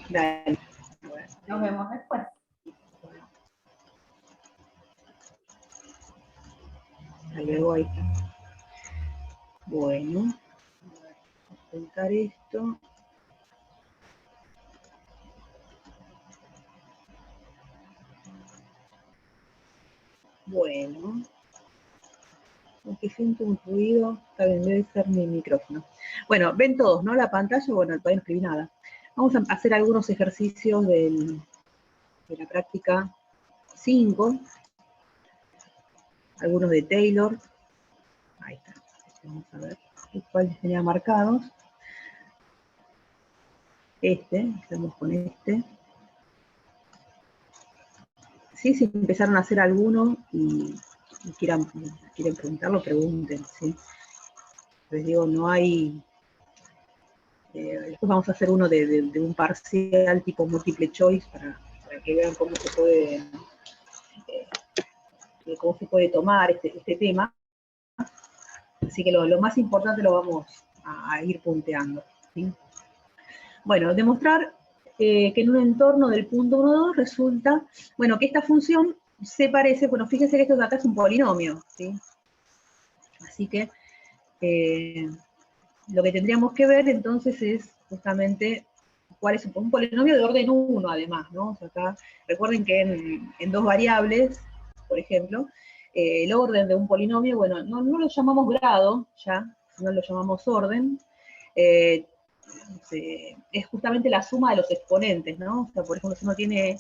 Dale. Bueno. Nos vemos después. Hasta luego, ahí está. Bueno, voy a contar esto. Bueno, aunque siento un ruido, tal vez debe ser mi micrófono. Bueno, ven todos, ¿no? La pantalla, bueno, todavía no escribí nada. Vamos a hacer algunos ejercicios de la práctica 5, algunos de Taylor. Ahí está. Vamos a ver cuáles tenía marcados. Estamos con este. Sí, si empezaron a hacer alguno y quieren preguntarlo, pregunten, ¿sí? Les digo, no hay... después vamos a hacer uno de un parcial tipo múltiple choice para que vean cómo se puede tomar este tema. Así que lo más importante lo vamos a ir punteando, ¿sí? Bueno, demostrar que en un entorno del punto 1, 2 resulta, bueno, que esta función se parece, bueno, fíjense que esto de acá es un polinomio, ¿sí? Así que lo que tendríamos que ver entonces es justamente cuál es un polinomio de orden 1 además, ¿no? O sea, acá recuerden que en dos variables, por ejemplo, el orden de un polinomio, bueno, no lo llamamos grado ya, no lo llamamos orden, es justamente la suma de los exponentes, ¿no? O sea, por ejemplo, si uno tiene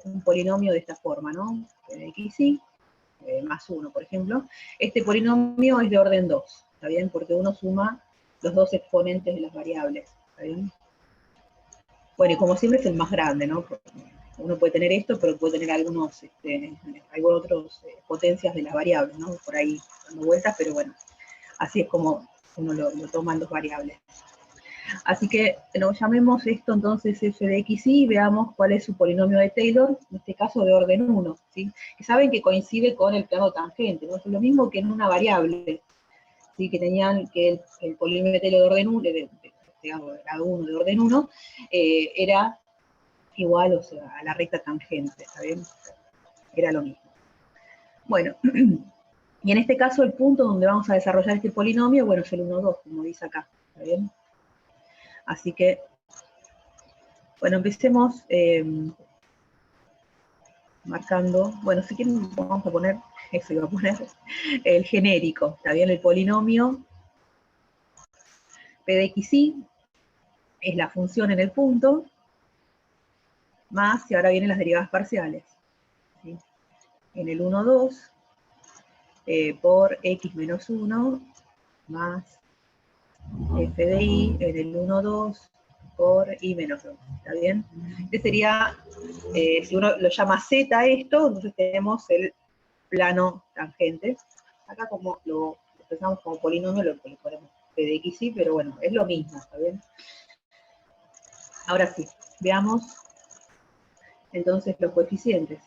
un polinomio de esta forma, ¿no? xy más 1, por ejemplo, este polinomio es de orden 2, ¿está bien? Porque uno suma los dos exponentes de las variables, ¿está bien? Bueno, y como siempre es el más grande, ¿no? Porque uno puede tener esto, pero puede tener algunos otros potencias de las variables, ¿no? Por ahí dando vueltas, pero bueno, así es como uno lo toma en dos variables. Así que lo llamemos esto entonces f de xy y veamos cuál es su polinomio de Taylor, en este caso de orden 1, ¿sí? Que saben que coincide con el plano tangente, ¿no? Es lo mismo que en una variable, ¿sí? Que tenían que el polinomio de Taylor de orden 1, digamos, grado 1 de orden 1, era igual, o sea, a la recta tangente, ¿está bien? Era lo mismo. Bueno, y en este caso el punto donde vamos a desarrollar este polinomio, bueno, es el 1, 2, como dice acá, ¿está bien? Así que, bueno, empecemos marcando, bueno, si quieren vamos a poner, eso iba a poner, el genérico, ¿está bien? El polinomio p de xy es la función en el punto, más, y ahora vienen las derivadas parciales, ¿sí? En el 1, 2, por x menos 1, más f de y en el 1, 2, por y menos 2, ¿está bien? Este sería, si uno lo llama z esto, entonces tenemos el plano tangente. Acá como lo expresamos como polinomio, lo ponemos p de xy, pero bueno, es lo mismo, ¿está bien? Ahora sí, veamos entonces los coeficientes.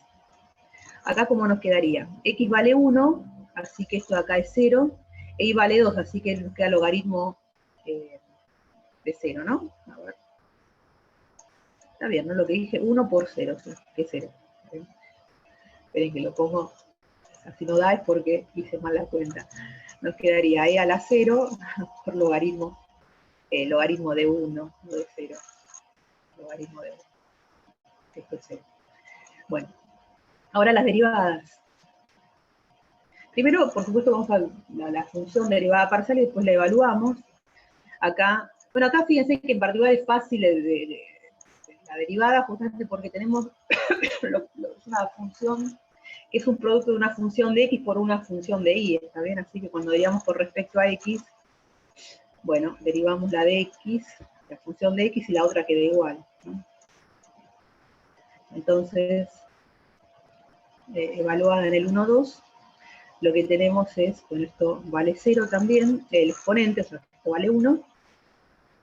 Acá como nos quedaría, x vale 1, así que esto de acá es 0, y vale 2, así que nos queda logaritmo de 0, ¿no? A ver. Está bien, ¿no? Lo que dije, 1 por 0, ¿sí? Que es 0. Esperen que lo pongo, así no da, es porque hice mal la cuenta. Nos quedaría e a la 0 por logaritmo de 1, no de 0. Logaritmo de 1. Esto es 0. Bueno, ahora las derivadas. Primero, por supuesto, vamos a la función derivada parcial y después la evaluamos. Acá, bueno, acá fíjense que en particular es fácil la derivada, justamente porque tenemos una función que es un producto de una función de x por una función de y, ¿está bien? Así que cuando derivamos con respecto a x, bueno, derivamos la de x, la función de x y la otra queda igual, ¿no? Entonces, evaluada en el 1, 2, lo que tenemos es, bueno, esto vale 0 también, el exponente, o sea, esto vale 1,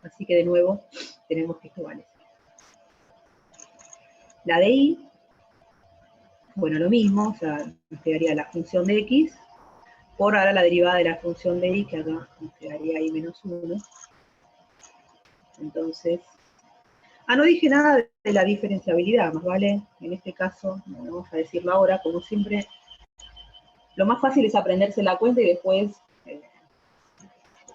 así que de nuevo tenemos que esto vale 0. La de y, bueno, lo mismo, o sea, nos quedaría la función de x, por ahora la derivada de la función de y, que acá nos quedaría y menos 1. Entonces, No dije nada de la diferenciabilidad, más vale, en este caso, vamos a decirlo ahora, como siempre, lo más fácil es aprenderse la cuenta y después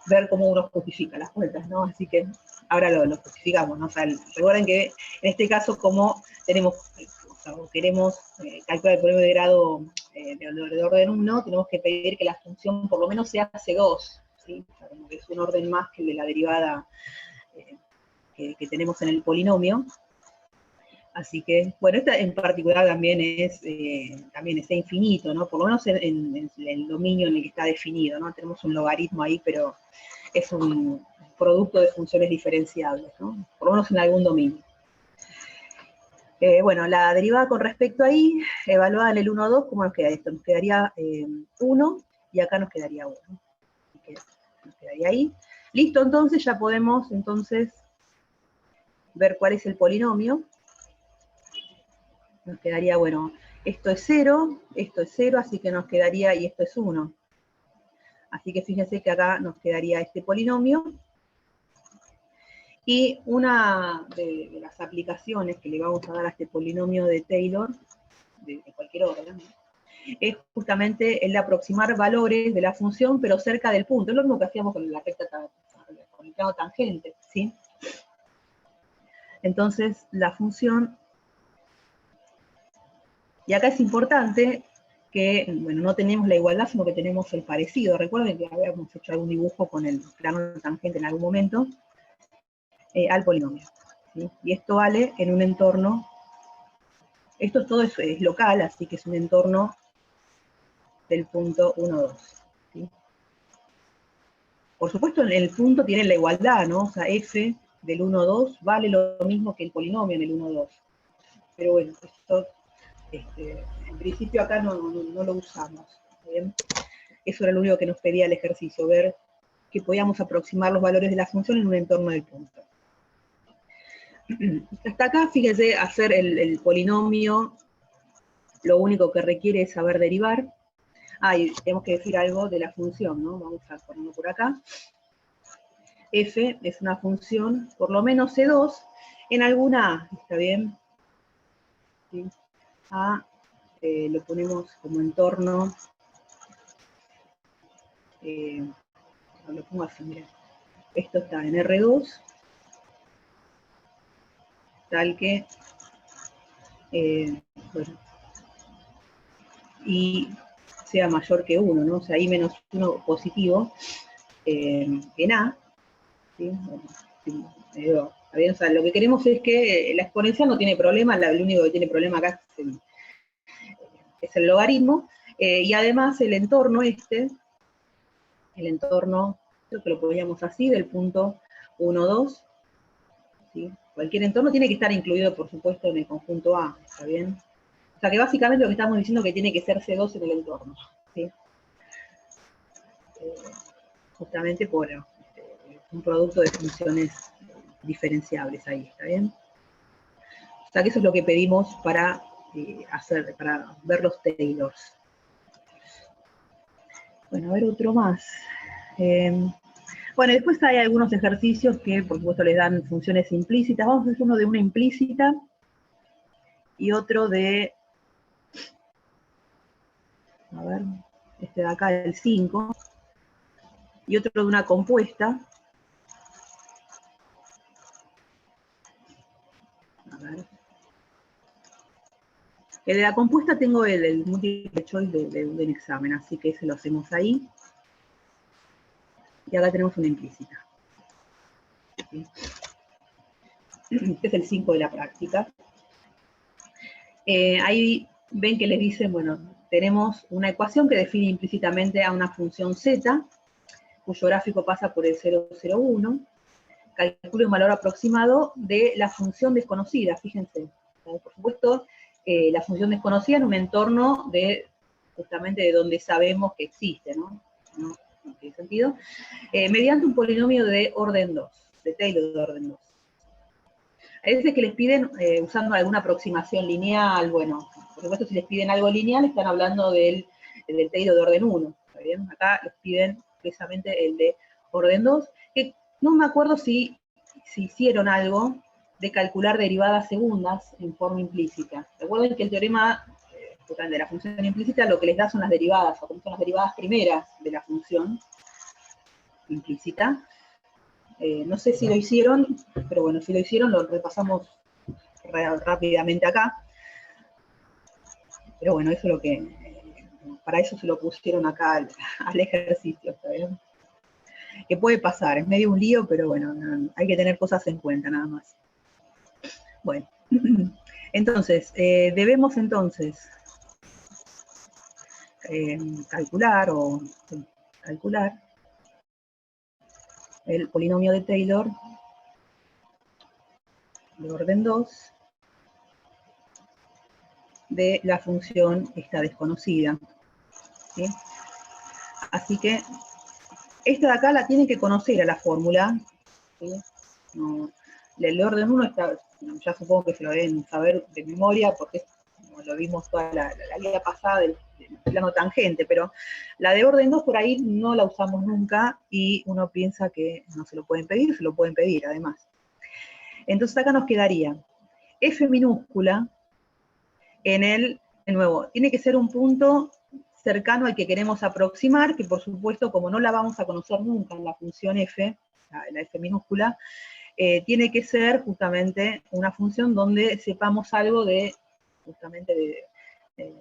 ver cómo uno justifica las cuentas, ¿no? Así que ahora lo justificamos, ¿no? O sea, recuerden que en este caso, como tenemos, o sea, queremos calcular el polinomio de grado de orden 1, tenemos que pedir que la función por lo menos sea C2, ¿sí? O sea, como que es un orden más que el de la derivada que tenemos en el polinomio. Así que, bueno, esta en particular también es infinito, ¿no? Por lo menos en el dominio en el que está definido, ¿no? Tenemos un logaritmo ahí, pero es un producto de funciones diferenciables, ¿no? Por lo menos en algún dominio. Bueno, la derivada con respecto ahí, evaluada en el 1, 2, ¿cómo nos queda esto? Nos quedaría 1 y acá nos quedaría 1. Así que nos quedaría ahí. Listo, entonces ya podemos ver cuál es el polinomio. Nos quedaría, bueno, esto es 0, así que nos quedaría, y esto es 1. Así que fíjense que acá nos quedaría este polinomio. Y una de las aplicaciones que le vamos a dar a este polinomio de Taylor, de cualquier orden, es justamente el de aproximar valores de la función, pero cerca del punto. Es lo mismo que hacíamos con la recta, con el plano tangente, ¿sí? Entonces, la función... Y acá es importante que, bueno, no tenemos la igualdad, sino que tenemos el parecido. Recuerden que habíamos hecho algún dibujo con el plano tangente en algún momento, al polinomio, ¿sí? Y esto vale en un entorno, esto todo es local, así que es un entorno del punto 1, 2. ¿Sí? Por supuesto, en el punto tienen la igualdad, ¿no? O sea, f del 1, 2 vale lo mismo que el polinomio en el 1, 2. Pero bueno, esto, en principio acá no lo usamos. ¿Bien? Eso era lo único que nos pedía el ejercicio, ver que podíamos aproximar los valores de la función en un entorno del punto. Hasta acá, fíjense, hacer el polinomio, lo único que requiere es saber derivar. Y tenemos que decir algo de la función, ¿no? Vamos a ponerlo por acá. F es una función, por lo menos C2, en alguna A, ¿está bien? ¿Sí? A lo ponemos como entorno, lo pongo así, miren. Esto está en R2, tal que, bueno, y sea mayor que 1, ¿no? O sea, I menos 1 positivo en A, ¿sí? Bueno, sí, está bien, o sea, lo que queremos es que la exponencial no tiene problema, lo único que tiene problema acá es el logaritmo, y además el entorno creo que lo poníamos así, del punto 1, 2, ¿sí? Cualquier entorno tiene que estar incluido, por supuesto, en el conjunto A, ¿está bien? O sea, que básicamente lo que estamos diciendo es que tiene que ser C2 en el entorno, ¿sí? Justamente por un producto de funciones diferenciables ahí, ¿está bien? O sea, que eso es lo que pedimos para para ver los Taylors. Bueno, a ver otro más. Bueno, después hay algunos ejercicios que, por supuesto, les dan funciones implícitas. Vamos a hacer uno de una implícita y otro de, a ver, este de acá, el 5, y otro de una compuesta. A ver. El de la compuesta tengo el múltiple choice de un examen, así que ese lo hacemos ahí. Y acá tenemos una implícita. ¿Sí? Este es el 5 de la práctica. Ahí ven que les dicen, bueno, tenemos una ecuación que define implícitamente a una función z, cuyo gráfico pasa por el 0, 0, 1. Calcule un valor aproximado de la función desconocida, fíjense. Por supuesto, la función desconocida en un entorno de, justamente de donde sabemos que existe, ¿no? ¿No? ¿No tiene sentido? Mediante un polinomio de orden 2, de Taylor de orden 2. Hay veces que les piden, usando alguna aproximación lineal, bueno, por supuesto si les piden algo lineal, están hablando del Taylor de orden 1, ¿está bien? Acá les piden precisamente el de orden 2, que no me acuerdo si hicieron algo de calcular derivadas segundas en forma implícita. Recuerden que el teorema de la función implícita lo que les da son las derivadas, o como son las derivadas primeras de la función implícita. No sé si lo hicieron, pero bueno, si lo hicieron lo repasamos rápidamente acá. Pero bueno, eso es lo que, para eso se lo pusieron acá al ejercicio, ¿está bien? Que puede pasar, es medio un lío, pero bueno, hay que tener cosas en cuenta nada más. Bueno, entonces, debemos entonces calcular el polinomio de Taylor de orden 2 de la función esta desconocida, ¿sí? Así que esta de acá la tienen que conocer a la fórmula, ¿sí? No, el orden 1 está, ya supongo que se lo deben saber de memoria, porque como lo vimos toda la guía pasada del plano tangente, pero la de orden 2 por ahí no la usamos nunca y uno piensa que no se lo pueden pedir además. Entonces acá nos quedaría f minúscula en el, de nuevo, tiene que ser un punto cercano al que queremos aproximar, que por supuesto, como no la vamos a conocer nunca en la función f, la f minúscula, tiene que ser justamente una función donde sepamos algo de, justamente de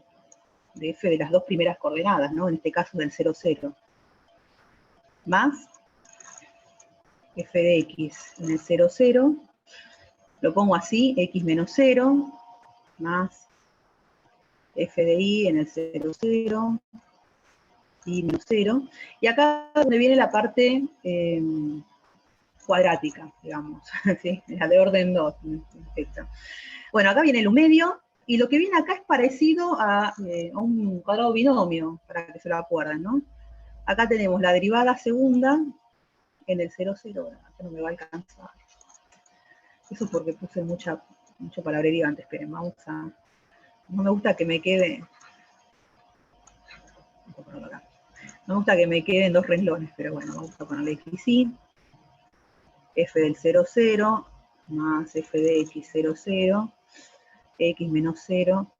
f de las dos primeras coordenadas, ¿no? En este caso del 0, 0. Más f de x en el 0, 0, lo pongo así, x menos 0, más f de y en el 0, 0, y menos 0, y acá donde viene la parte cuadrática, digamos, ¿sí? La de orden 2, perfecto. Bueno, acá viene el medio, y lo que viene acá es parecido a un cuadrado binomio, para que se lo acuerden, ¿no? Acá tenemos la derivada segunda en el 0, 0, bueno, acá no me va a alcanzar. Eso porque puse mucho palabrería antes, esperen, vamos a... No me gusta que me quede... No me gusta que me queden dos renglones, pero bueno, vamos a ponerle x y f del 0, 0, más f de x 0, 0, x menos 0.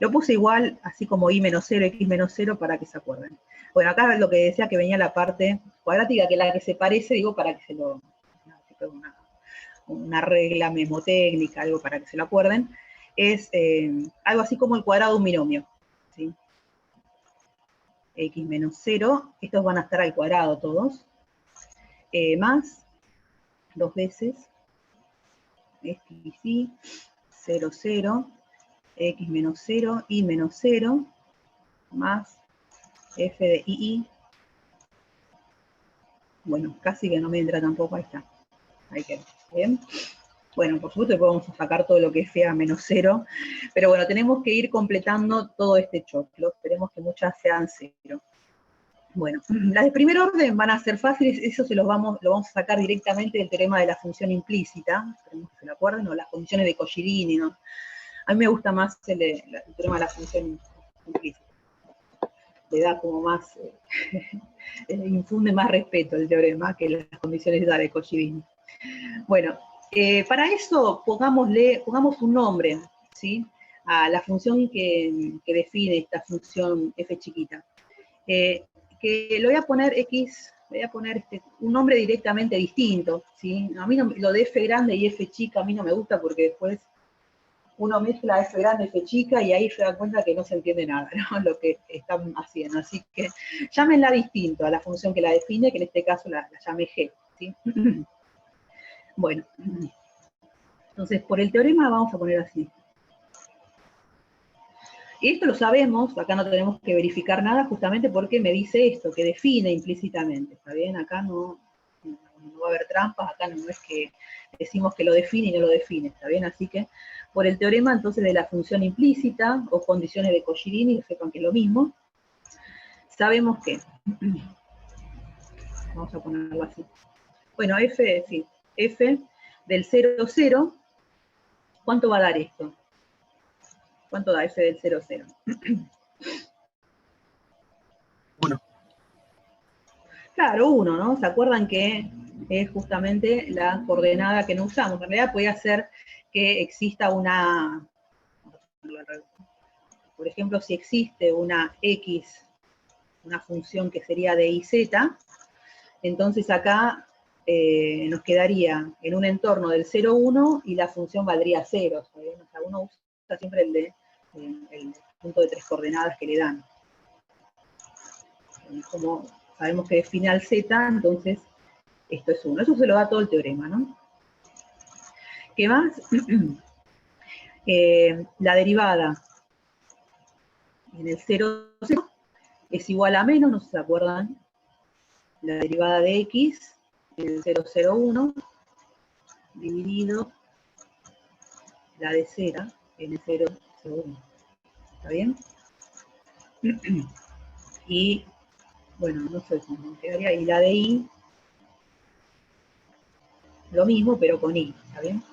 Lo puse igual, así como y menos 0, x menos 0, para que se acuerden. Bueno, acá lo que decía que venía la parte cuadrática, que la que se parece, digo, para que se lo... Una regla memotécnica, algo para que se lo acuerden, es algo así como el cuadrado de un binomio, ¿sí? X menos 0, estos van a estar al cuadrado todos, más, dos veces, x y 0, 0, x menos 0, y menos 0, más f de y. Bueno, casi que no me entra tampoco, ahí está. Ahí queda, ¿bien? Bueno, por supuesto que podemos sacar todo lo que sea menos 0, pero bueno, tenemos que ir completando todo este choclo. Esperemos que muchas sean 0. Bueno, las de primer orden van a ser fáciles, eso lo vamos a sacar directamente del teorema de la función implícita, esperemos que se lo acuerden, o las condiciones de Coscirini, ¿no? A mí me gusta más el teorema de la función implícita. Le da como más, infunde más respeto el teorema que las condiciones de Coscirini. Bueno, para eso pongamos un nombre, ¿sí? A la función que define esta función f chiquita. Que le voy a poner x, le voy a poner un nombre directamente distinto, ¿sí? A mí no, lo de f grande y f chica a mí no me gusta porque después uno mezcla f grande, f chica y ahí se da cuenta que no se entiende nada, ¿no? Lo que están haciendo. Así que llámenla distinto a la función que la define, que en este caso la llame g, ¿sí? Bueno, entonces por el teorema vamos a poner así. Y esto lo sabemos, acá no tenemos que verificar nada justamente porque me dice esto, que define implícitamente, ¿está bien? Acá no va a haber trampas, acá no es que decimos que lo define y no lo define, ¿está bien? Así que por el teorema entonces de la función implícita o condiciones de Coscirini, sepan que es lo mismo, sabemos que, vamos a ponerlo así, bueno, f, sí, f del 0, 0, ¿cuánto va a dar esto? ¿Cuánto da f del 0, 0? 1. Claro, 1, ¿no? ¿Se acuerdan que es justamente la coordenada que no usamos. En realidad puede ser que exista una, por ejemplo, si existe una x, una función que sería de y z, entonces acá nos quedaría en un entorno del 0, 1 y la función valdría 0. ¿Sabes? O sea, uno usa siempre el punto de 3 coordenadas que le dan. Como sabemos que define al z, entonces esto es 1. Eso se lo da todo el teorema, ¿no? ¿Qué más? La derivada en el 0, 0 es igual a menos, no sé si se acuerdan, la derivada de x en el 0, 0, 1 dividido la de z en el 0, 0, 1. ¿Está bien? Y, bueno, no sé cómo quedaría. Y la de y, lo mismo, pero con y. ¿Está bien?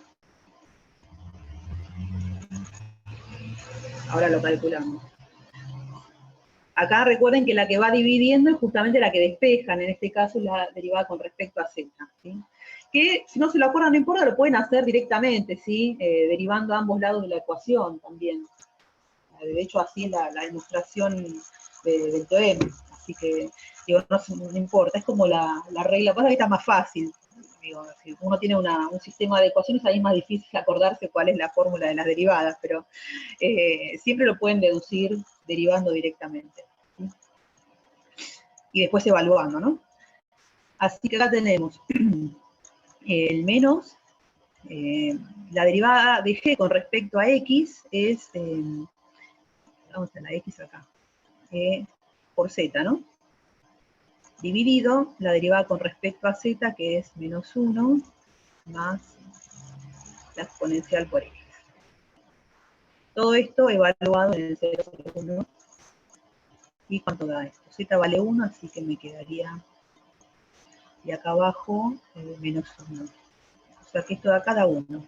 Ahora lo calculamos. Acá recuerden que la que va dividiendo es justamente la que despejan, en este caso la derivada con respecto a z. ¿Sí? Que si no se lo acuerdan, no importa, lo pueden hacer directamente, ¿sí? Derivando a ambos lados de la ecuación también. De hecho, así es la demostración del teorema. Así que, digo, no importa, es como la regla, pasa que está más fácil. Digo, si uno tiene un sistema de ecuaciones, ahí es más difícil acordarse cuál es la fórmula de las derivadas, pero siempre lo pueden deducir derivando directamente. ¿Sí? Y después evaluando, ¿no? Así que acá tenemos el menos, la derivada de g con respecto a x es, vamos a la x acá, por z, ¿no? Dividido la derivada con respecto a z, que es menos 1, más la exponencial por x. Todo esto evaluado en el 0, 1. ¿Y cuánto da esto? Z vale 1, así que me quedaría, y acá abajo, menos 1. O sea que esto da cada 1.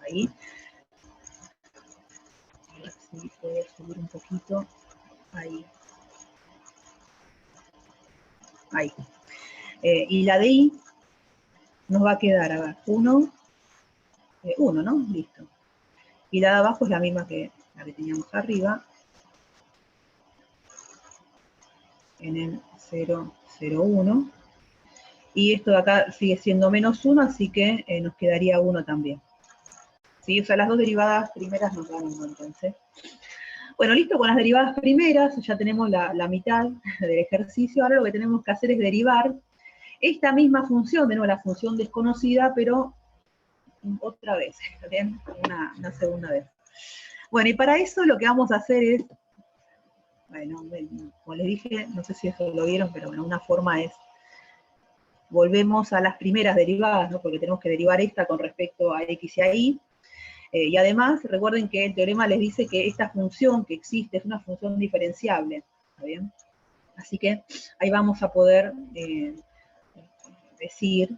Ahí. Así puedo subir un poquito. Ahí. Ahí. Y la de y nos va a quedar, a ver, 1, 1, ¿no? Listo. Y la de abajo es la misma que la que teníamos arriba, en el 0, 0, 1. Y esto de acá sigue siendo menos 1, así que nos quedaría 1 también. ¿Sí? O sea, las dos derivadas primeras nos dan 1, entonces. Bueno, listo con las derivadas primeras, ya tenemos la mitad del ejercicio. Ahora lo que tenemos que hacer es derivar esta misma función, de nuevo la función desconocida, pero otra vez, ¿bien? Una segunda vez. Bueno, y para eso lo que vamos a hacer es, bueno, como les dije, no sé si eso lo vieron, pero bueno, una forma es, volvemos a las primeras derivadas, ¿no? Porque tenemos que derivar esta con respecto a x y a y. Y además, recuerden que el teorema les dice que esta función que existe es una función diferenciable, ¿está bien? Así que ahí vamos a poder decir, en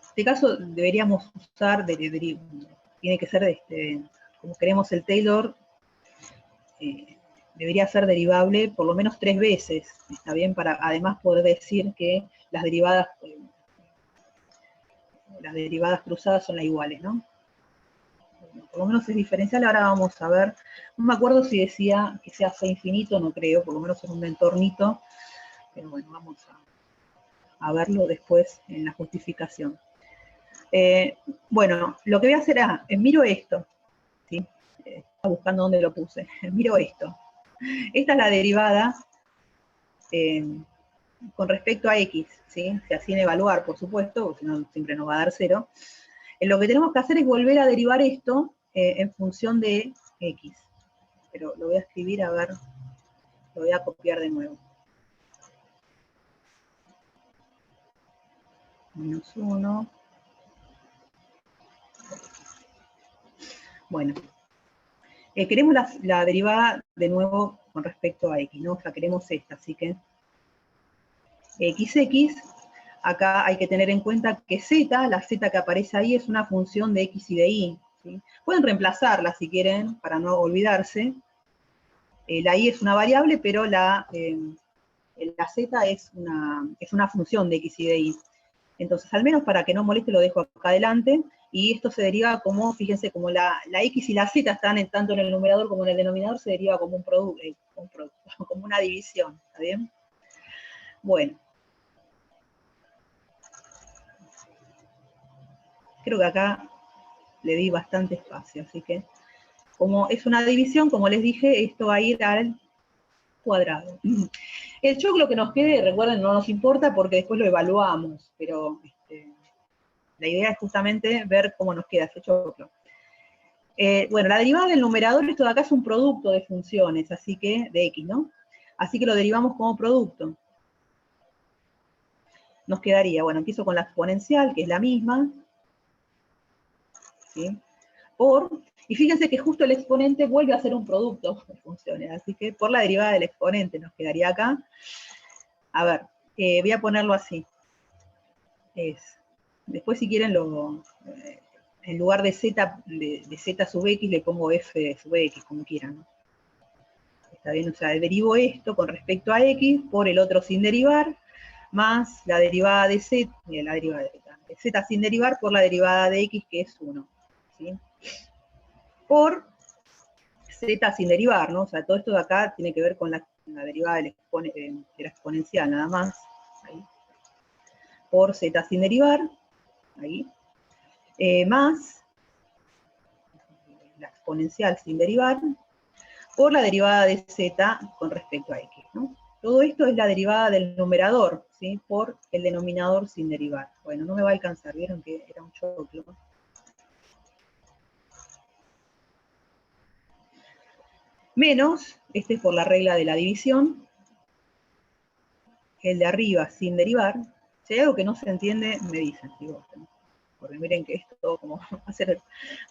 este caso deberíamos usar, tiene que ser, como queremos el Taylor, debería ser derivable por lo menos 3 veces, ¿está bien? Para además poder decir que las derivadas cruzadas son las iguales, ¿no? Por lo menos es diferencial. Ahora vamos a ver, no me acuerdo si decía que sea C infinito, no creo, por lo menos en un entornito, pero bueno, vamos a verlo después en la justificación. Bueno, lo que voy a hacer es, miro esto, ¿sí? Estaba buscando dónde lo puse, miro esto. Esta es la derivada con respecto a x, ¿sí? Sin evaluar, por supuesto, porque si no siempre nos va a dar 0. Lo que tenemos que hacer es volver a derivar esto en función de x. Pero lo voy a escribir, a ver, lo voy a copiar de nuevo. Menos 1. Bueno. Queremos la derivada de nuevo con respecto a x, ¿no? O sea, queremos esta, así que xx, acá hay que tener en cuenta que z, la z que aparece ahí, es una función de x y de y. ¿Sí? Pueden reemplazarla si quieren, para no olvidarse. La y es una variable, pero el la z es una función de x y de y. Entonces, al menos para que no moleste, lo dejo acá adelante, y esto se deriva como, fíjense, como la x y la z están tanto en el numerador como en el denominador, se deriva como un producto, como una división, ¿está bien? Bueno. Creo que acá le di bastante espacio, así que, como es una división, como les dije, esto va a ir al cuadrado. El choclo que nos quede, recuerden, no nos importa porque después lo evaluamos, pero la idea es justamente ver cómo nos queda ese choclo. Bueno, la derivada del numerador, esto de acá es un producto de funciones, así que, de x, ¿no? Así que lo derivamos como producto. Nos quedaría, bueno, empiezo con la exponencial, que es la misma, ¿sí? Y fíjense que justo el exponente vuelve a ser un producto de funciones, así que por la derivada del exponente nos quedaría acá. A ver, voy a ponerlo así. Después si quieren, en lugar de z, de z sub x, le pongo f sub x, como quieran, ¿no? Está bien, o sea, derivo esto con respecto a x por el otro sin derivar, más la derivada de z, la derivada de z sin derivar por la derivada de x, que es 1, ¿sí? Por z sin derivar, ¿no? O sea, todo esto de acá tiene que ver con la derivada de la exponencial, nada más. Ahí. Por z sin derivar, ahí. Más la exponencial sin derivar, por la derivada de z con respecto a x, ¿no? Todo esto es la derivada del numerador, ¿sí? Por el denominador sin derivar. Bueno, no me va a alcanzar, vieron que era un choclo. Menos, este es por la regla de la división, el de arriba sin derivar. Si hay algo que no se entiende, me dicen, digo, porque miren que esto como va a ser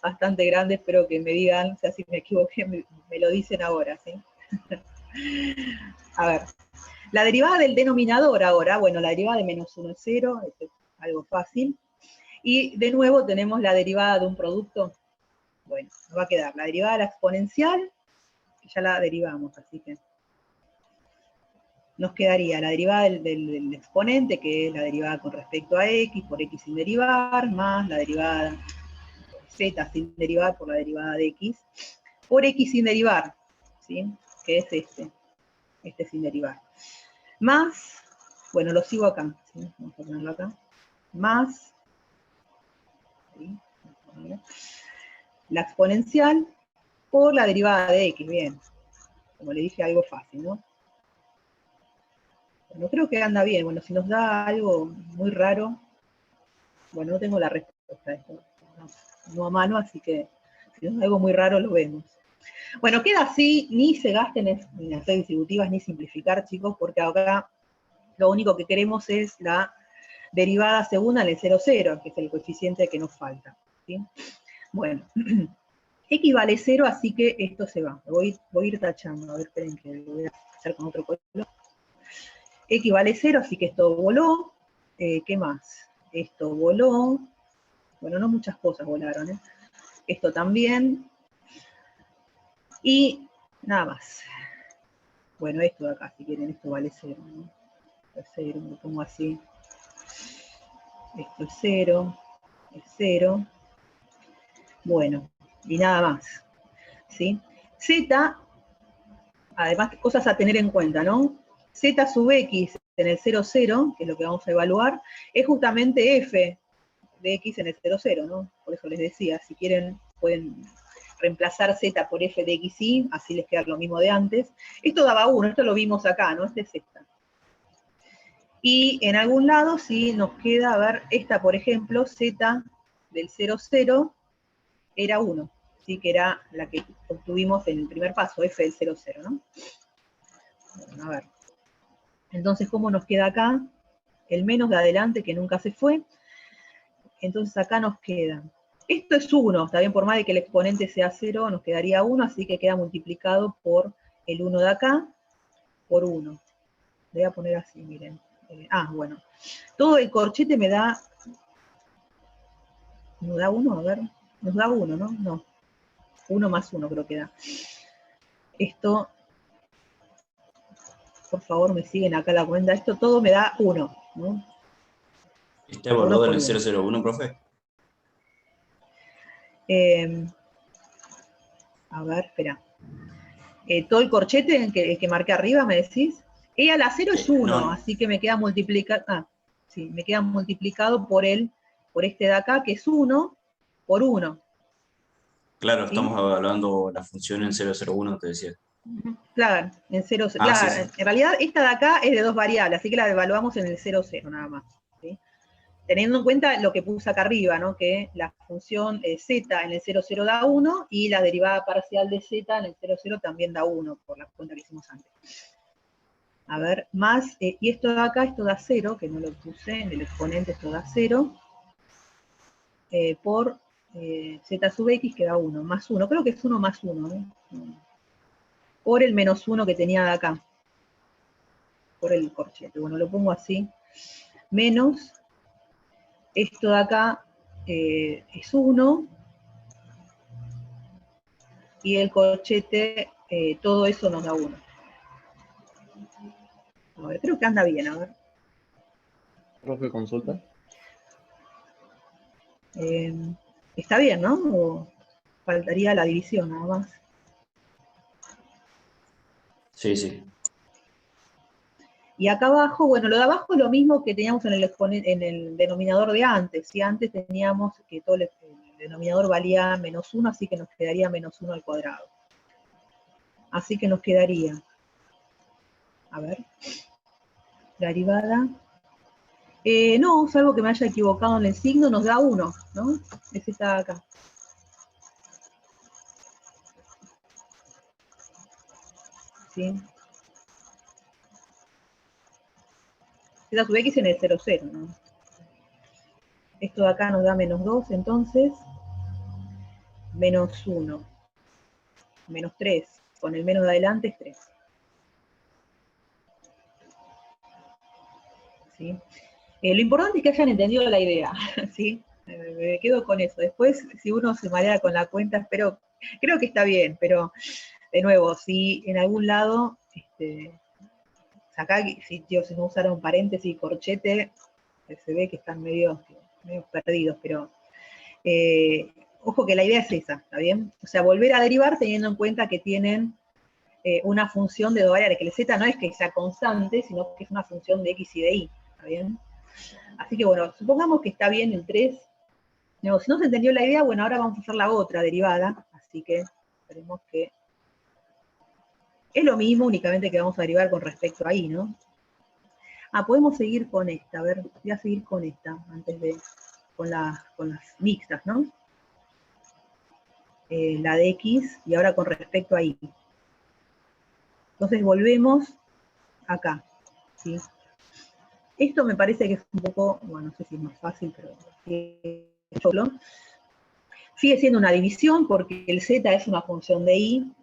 bastante grande, espero que me digan, o sea, si me equivoqué, me lo dicen ahora, ¿sí? A ver, la derivada del denominador ahora, bueno, la derivada de menos 1 es 0, esto es algo fácil, y de nuevo tenemos la derivada de un producto, bueno, nos va a quedar la derivada de la exponencial, que ya la derivamos, así que nos quedaría la derivada del exponente, que es la derivada con respecto a x, por x sin derivar, más la derivada de z sin derivar por la derivada de x, por x sin derivar, ¿sí? Que es este sin derivar. Más, bueno, lo sigo acá, ¿sí? Vamos a ponerlo acá, más, ¿sí? La exponencial por la derivada de x, bien, como le dije, algo fácil, ¿no? Bueno, creo que anda bien. Bueno, si nos da algo muy raro, bueno, no tengo la respuesta a esto, no a mano, así que si nos da algo muy raro lo vemos. Bueno, queda así, ni se gasten en hacer distributivas ni simplificar, chicos, porque acá lo único que queremos es la derivada segunda en el 0, 0, que es el coeficiente que nos falta, ¿sí? Bueno, x vale 0, así que esto se va. Voy a ir tachando, a ver, esperen que lo voy a hacer con otro color. X vale 0, así que esto voló. ¿Qué más? Esto voló. Bueno, no muchas cosas volaron, ¿eh? Esto también. Y nada más. Bueno, esto de acá, si quieren, esto vale 0, ¿no? Esto es 0, lo pongo así. Esto es 0, es 0. Bueno, y nada más, ¿sí? Z, además, cosas a tener en cuenta, ¿no? Z sub x en el 0, 0, que es lo que vamos a evaluar, es justamente f de x en el 0, 0, ¿no? Por eso les decía, si quieren, pueden reemplazar z por f de x y, así les queda lo mismo de antes. Esto daba 1, esto lo vimos acá, ¿no? Este es esta. Y en algún lado, sí, nos queda, a ver, esta, por ejemplo, z del 0, 0, era 1, ¿sí? Que era la que obtuvimos en el primer paso, f del 0, 0, ¿no? Bueno, a ver. Entonces, ¿cómo nos queda acá? El menos de adelante, que nunca se fue. Entonces, acá nos queda. Esto es 1, está bien, por más de que el exponente sea 0, nos quedaría 1, así que queda multiplicado por el 1 de acá, por 1. Le voy a poner así, miren. Bueno. Todo el corchete me da... ¿Nos da 1? A ver. Nos da 1, ¿no? No. 1 más 1 creo que da. Esto por favor me siguen acá la cuenta, esto todo me da 1, ¿no? ¿Está evaluado 1 en por el 1. 001, profe? A ver, espera. Todo el corchete el que marqué arriba, ¿me decís? Y a la 0 es 1, No, así que me queda multiplicado, sí, me queda multiplicado por este de acá, que es 1, por 1. claro, ¿Sí? estamos evaluando la función en 001, te decía. Claro, en 0, Ah, sí, claro, sí. en realidad esta de acá es de 2 variables, así que la evaluamos en el 0, 0 nada más. ¿Sí? Teniendo en cuenta lo que puse acá arriba, ¿no? Que la función z en el 0, 0 da 1 y la derivada parcial de z en el 0, 0 también da 1, por la cuenta que hicimos antes. A ver, más, y esto de acá, esto da 0, que no lo puse, en el exponente esto da 0, por z sub x que da 1, más 1, creo que es 1 más 1, ¿eh? Por el menos 1 que tenía de acá, por el corchete. Bueno, lo pongo así, menos, esto de acá es 1, y el corchete, todo eso nos da 1. A ver, creo que anda bien, a ver. Profe, consulta. Está bien, ¿no? O faltaría la división nada más. Sí, sí. Y acá abajo, bueno, lo de abajo es lo mismo que teníamos en el denominador de antes. Si antes teníamos que todo el denominador valía menos 1, así que nos quedaría menos 1 al cuadrado. Así que nos quedaría, a ver, derivada. No, salvo que me haya equivocado en el signo, nos da 1, ¿no? Ese está acá. ¿Sí? Z sub x en el 0, 0, ¿no? Esto de acá nos da menos 2, entonces, menos 1, menos 3. Con el menos de adelante es 3. ¿Sí? Lo importante es que hayan entendido la idea, ¿sí? Me quedo con eso. Después, si uno se marea con la cuenta, creo que está bien, pero de nuevo, si en algún lado, acá, si no usaron paréntesis y corchete, se ve que están medio perdidos, pero ojo que la idea es esa, ¿está bien? O sea, volver a derivar teniendo en cuenta que tienen una función de 2 variables, que el z no es que sea constante, sino que es una función de x y de y, ¿está bien? Así que bueno, supongamos que está bien el 3. No, si no se entendió la idea, bueno, ahora vamos a hacer la otra derivada, así que esperemos que es lo mismo, únicamente que vamos a derivar con respecto a y, ¿no? Podemos seguir con esta, a ver, voy a seguir con esta, antes de, con las mixtas, ¿no? La de x, y ahora con respecto a y. Entonces volvemos acá, ¿sí? Esto me parece que es un poco, bueno, no sé si es más fácil, pero sigue siendo una división porque el z es una función de y,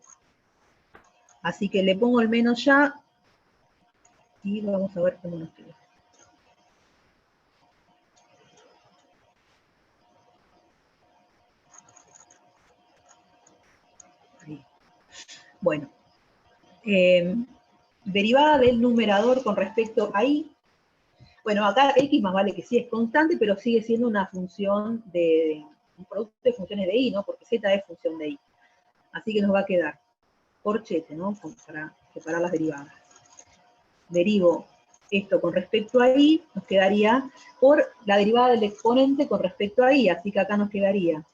así que le pongo el menos ya, y vamos a ver cómo nos queda. Ahí. Bueno, derivada del numerador con respecto a y. Bueno, acá x más vale que sí es constante, pero sigue siendo una función un producto de funciones de y, ¿no? Porque z es función de y. Así que nos va a quedar corchete, ¿no? Para separar las derivadas. Derivo esto con respecto a y, nos quedaría por la derivada del exponente con respecto a y, así que acá nos quedaría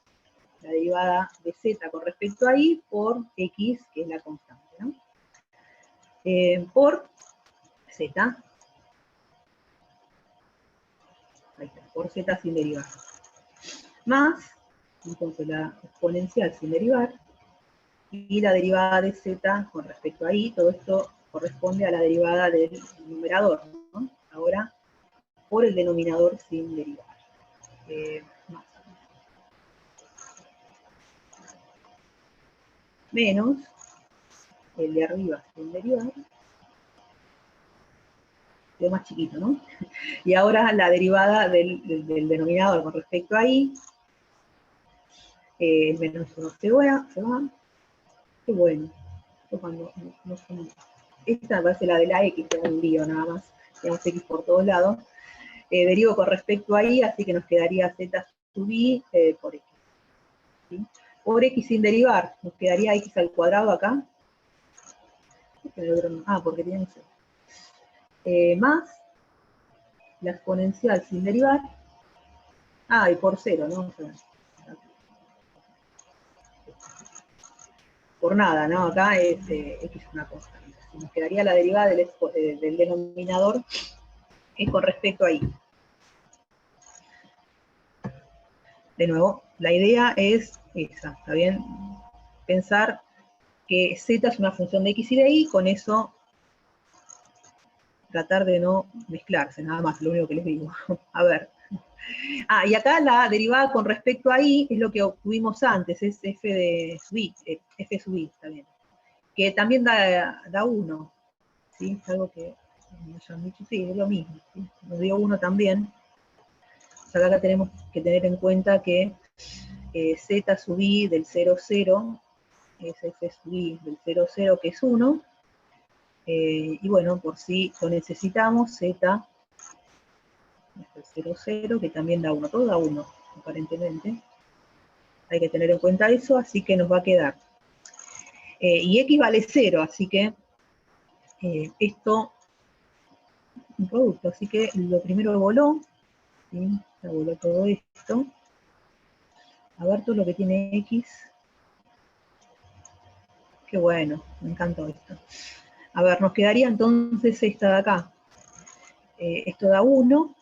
la derivada de z con respecto a y por x, que es la constante, ¿no? Por z, ahí está, por z sin derivar. Más, entonces la exponencial sin derivar, y la derivada de z con respecto a y, todo esto corresponde a la derivada del numerador, ¿no? Ahora, por el denominador sin derivar. Más. Menos el de arriba sin derivar, quedó más chiquito, ¿no? Y ahora la derivada del denominador con respecto a y, el menos 1 se va. Qué bueno. Esto cuando no son esta me parece la de la X, que es un lío nada más, tenemos X por todos lados, derivo con respecto a Y, así que nos quedaría Z sub I por X. ¿Sí? Por X sin derivar, nos quedaría X al cuadrado acá. Porque tiene C. Más la exponencial sin derivar. Y por 0, ¿no? Por nada, ¿no? Acá es X una constante. Nos quedaría la derivada del denominador con respecto a Y. De nuevo, la idea es esa, ¿está bien? Pensar que Z es una función de X y de Y, con eso tratar de no mezclarse, nada más, lo único que les digo. A ver. Y acá la derivada con respecto a Y es lo que obtuvimos antes, es f de sub I, f sub I, está bien. Que también da 1, ¿sí? Es algo que me hayan dicho, sí, es lo mismo, ¿sí? Nos dio 1 también. O sea, acá tenemos que tener en cuenta que Z sub I del 0, 0, es f sub I del 0, 0, que es 1, y bueno, por si lo necesitamos, Z es el 0, 0, que también da 1, todo da 1, aparentemente. Hay que tener en cuenta eso, así que nos va a quedar. Y X vale 0, así que esto, un producto, así que lo primero voló, ¿sí? Se voló todo esto. A ver todo lo que tiene X. Qué bueno, me encantó esto. A ver, nos quedaría entonces esta de acá. Esto da 1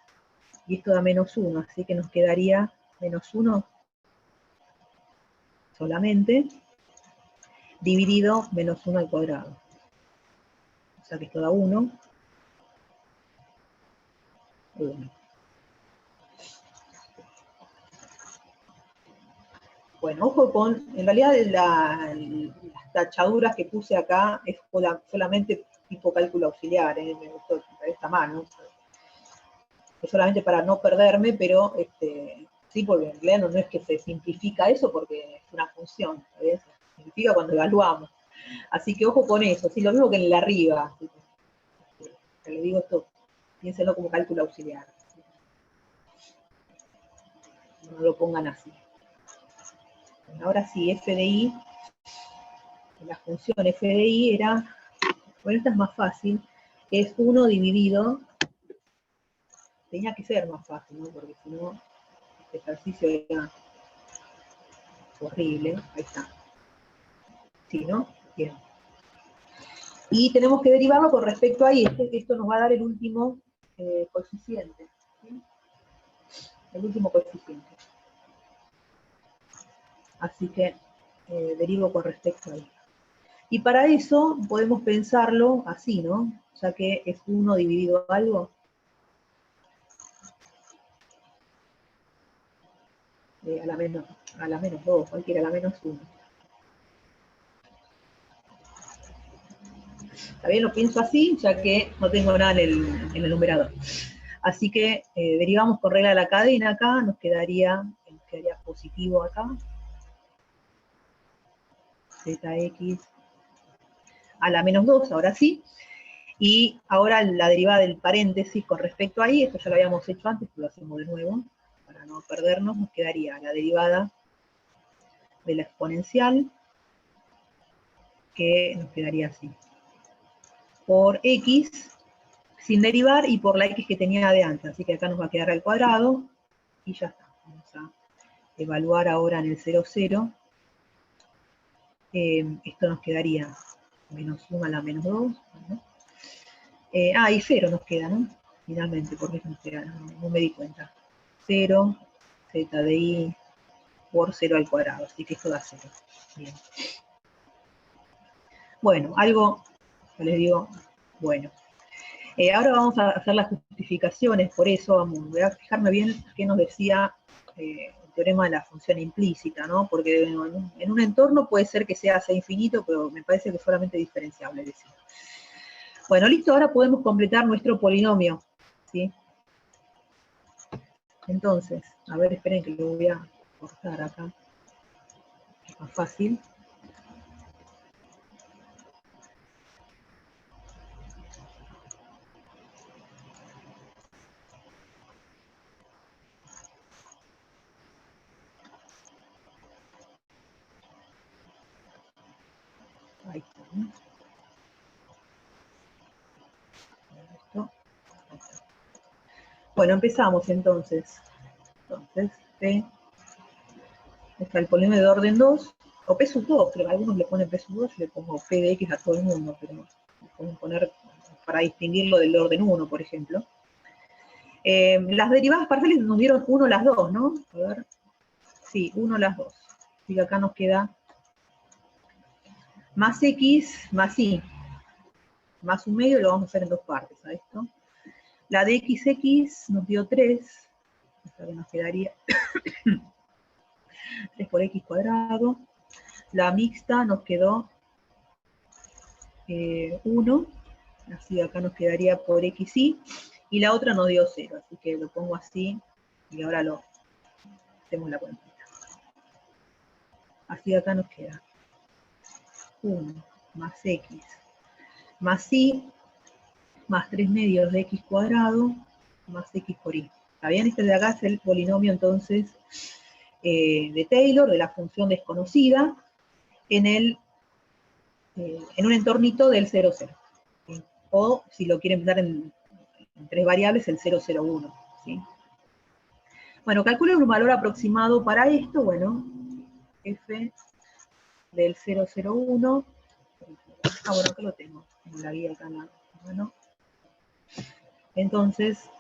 y esto da menos 1, así que nos quedaría menos 1 solamente, dividido menos 1 al cuadrado. O sea que esto da 1. 1. Bueno, ojo con, en realidad las tachaduras que puse acá es solamente tipo cálculo auxiliar, me gustó esta mano, es solamente para no perderme, pero sí, porque en realidad no es que se simplifica eso porque es una función, ¿sabes? Se simplifica cuando evaluamos. Así que ojo con eso, sí, lo mismo que en el arriba, que le digo esto, piénsenlo como cálculo auxiliar. No lo pongan así. Ahora sí, f de i, la función f de i era, bueno, esta es más fácil, es 1 dividido, tenía que ser más fácil, ¿no? Porque si no, este ejercicio era horrible, ahí está. ¿Sí, no? Bien. Y tenemos que derivarlo con respecto a i, esto nos va a dar el último coeficiente, ¿sí? El último coeficiente. Así que derivo con respecto a i. Y para eso podemos pensarlo así, ¿no? Ya que es 1 dividido algo. A la menos 2, cualquiera, a la menos 1. Está bien, lo pienso así, ya que no tengo nada en el numerador. Así que derivamos con regla de la cadena acá, nos quedaría positivo acá. Zx a la menos 2, ahora sí. Y ahora la derivada del paréntesis con respecto a i, esto ya lo habíamos hecho antes, pero lo hacemos de nuevo, para no perdernos, nos quedaría la derivada de la exponencial, que nos quedaría así. Por x, sin derivar, y por la x que tenía de antes. Así que acá nos va a quedar al cuadrado, y ya está. Vamos a evaluar ahora en el 0, 0. Esto nos quedaría menos 1 a la menos 2. ¿No? Y 0 nos queda, ¿no? Finalmente, porque no me di cuenta. 0, z de i por 0 al cuadrado. Así que esto da 0. Bien. Bueno, algo, les digo, bueno. Ahora vamos a hacer las justificaciones, por eso voy a fijarme bien qué nos decía el teorema de la función implícita, ¿no? Porque en un entorno puede ser que sea C infinito, pero me parece que es solamente diferenciable. Decir. Bueno, listo, ahora podemos completar nuestro polinomio, ¿sí? Entonces, a ver, esperen que lo voy a cortar acá, es más fácil. Bueno, empezamos entonces. Entonces, P está el polinomio de orden 2, o P sub 2, pero algunos le ponen P sub 2, yo le pongo P de X a todo el mundo, pero le podemos poner para distinguirlo del orden 1, por ejemplo. Las derivadas parciales nos dieron 1 las 2, ¿no? A ver, sí, 1 las 2. Así que acá nos queda más X más Y, más un medio, lo vamos a hacer en dos partes a esto. La de XX nos dio 3, o sea que nos quedaría 3 por X cuadrado. La mixta nos quedó 1, así acá nos quedaría por XY, y la otra nos dio 0, así que lo pongo así, y ahora lo hacemos la cuentita. Así acá nos queda 1 más X más Y, más 3 medios de X cuadrado, más X por Y. ¿Está bien? Este de acá es el polinomio, entonces, de Taylor, de la función desconocida, en un entornito del 0, 0. ¿Sí? O, si lo quieren dar en 3 variables, el 0, 0, 1. ¿Sí? Bueno, calculen un valor aproximado para esto. Bueno, f del 0, 0, 1. Bueno, acá lo tengo, en la guía acá. Bueno, entonces,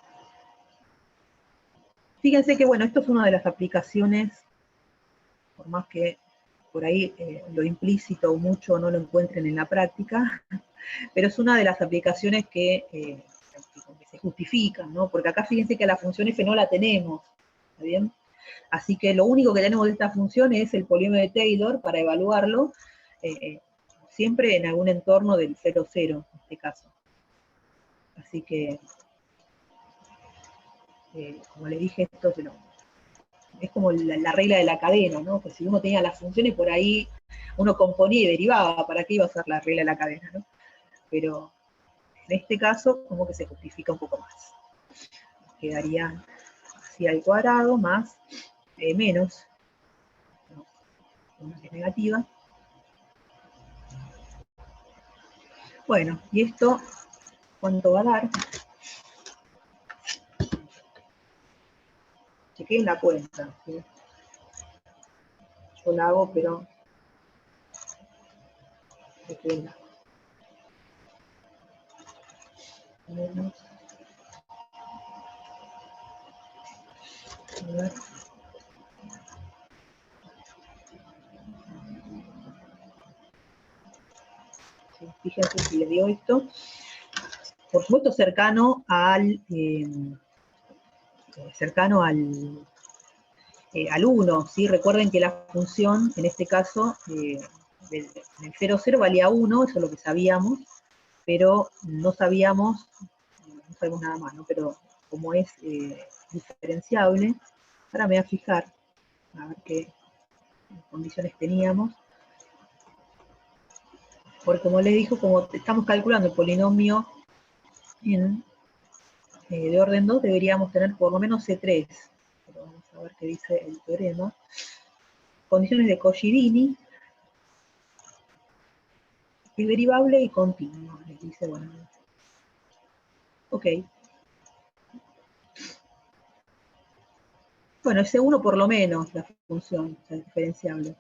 fíjense que, bueno, esto es una de las aplicaciones, por más que por ahí lo implícito o mucho no lo encuentren en la práctica, pero es una de las aplicaciones que se justifican, ¿no? Porque acá fíjense que la función f no la tenemos, ¿está bien? Así que lo único que tenemos de esta función es el polinomio de Taylor para evaluarlo, siempre en algún entorno del 0, 0, en este caso. Así que, como les dije, esto es como la regla de la cadena, ¿no? Que si uno tenía las funciones por ahí, uno componía y derivaba, ¿para qué iba a ser la regla de la cadena, ¿no? Pero en este caso, como que se justifica un poco más. Quedaría así al cuadrado más menos, ¿no? Una que es negativa. Bueno, y esto, ¿cuánto va a dar? Chequeen la cuenta, ¿sí? Yo la hago, pero chequeenla. Menos. A ver. Sí, fíjense si le dio esto. Por supuesto, cercano al 1, ¿sí? Recuerden que la función, en este caso, en el 0, 0 valía 1, eso es lo que sabíamos, pero no sabíamos nada más, ¿no? Pero como es diferenciable, ahora me voy a fijar, a ver qué condiciones teníamos, porque como les dijo, como estamos calculando el polinomio de orden 2, deberíamos tener por lo menos C3, pero vamos a ver qué dice el teorema. Condiciones de Cauchy-Dini, es derivable y continuo, les dice, bueno, ok. Bueno, ese 1 por lo menos, la función, o sea, es diferenciable.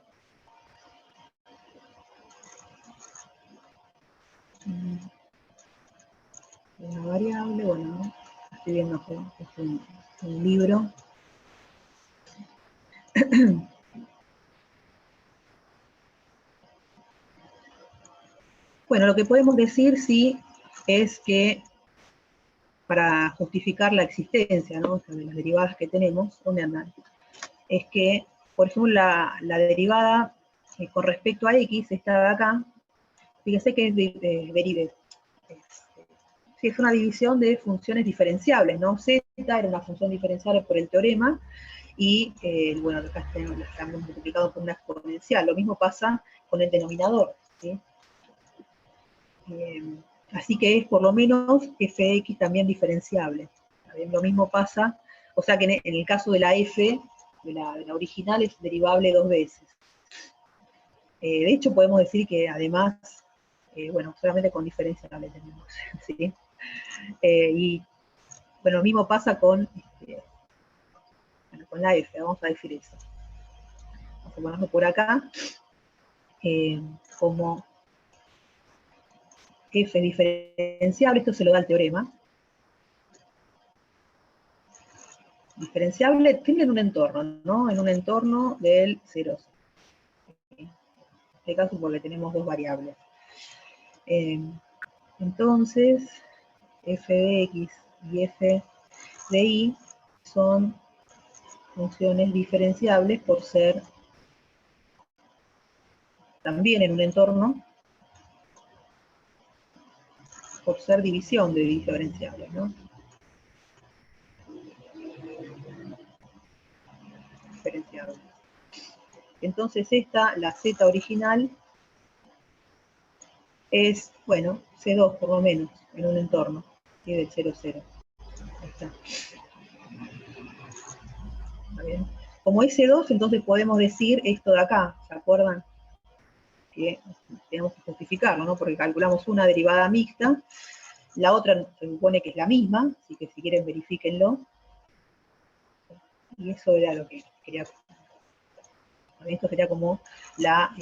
Una variable, bueno, estoy viendo que es un libro. Bueno, lo que podemos decir, sí, es que para justificar la existencia, ¿no? O sea, de las derivadas que tenemos, ¿dónde andan? Es que, por ejemplo, la derivada con respecto a x, esta de acá, fíjese que es una división de funciones diferenciables, ¿no? Z era una función diferenciable por el teorema, y bueno, acá estamos multiplicados por una exponencial. Lo mismo pasa con el denominador, ¿sí? Así que es por lo menos f de x también diferenciable. Lo mismo pasa, o sea que en el caso de la f, de la original, es derivable 2 veces. De hecho, podemos decir que además bueno, solamente con diferenciable tenemos, ¿sí? Y bueno, lo mismo pasa con, bueno, con la F, vamos a decir eso. Vamos a ponerlo por acá, como F diferenciable, esto se lo da el teorema. Diferenciable siempre en un entorno, ¿no? En un entorno del 0. En este caso porque tenemos dos variables. Entonces, f de x y f de y son funciones diferenciables por ser también en un entorno, por ser división de diferenciables, ¿no? Diferenciables. Entonces esta, la z original, es, bueno, C2 por lo menos, en un entorno, ¿sí? Del 0, 0. Ahí está. ¿Está bien? Como es C2, entonces podemos decir esto de acá, ¿se acuerdan? Que tenemos que justificarlo, ¿no? Porque calculamos una derivada mixta, la otra se supone que es la misma, así que si quieren verifíquenlo. Y eso era lo que quería. Esto sería como la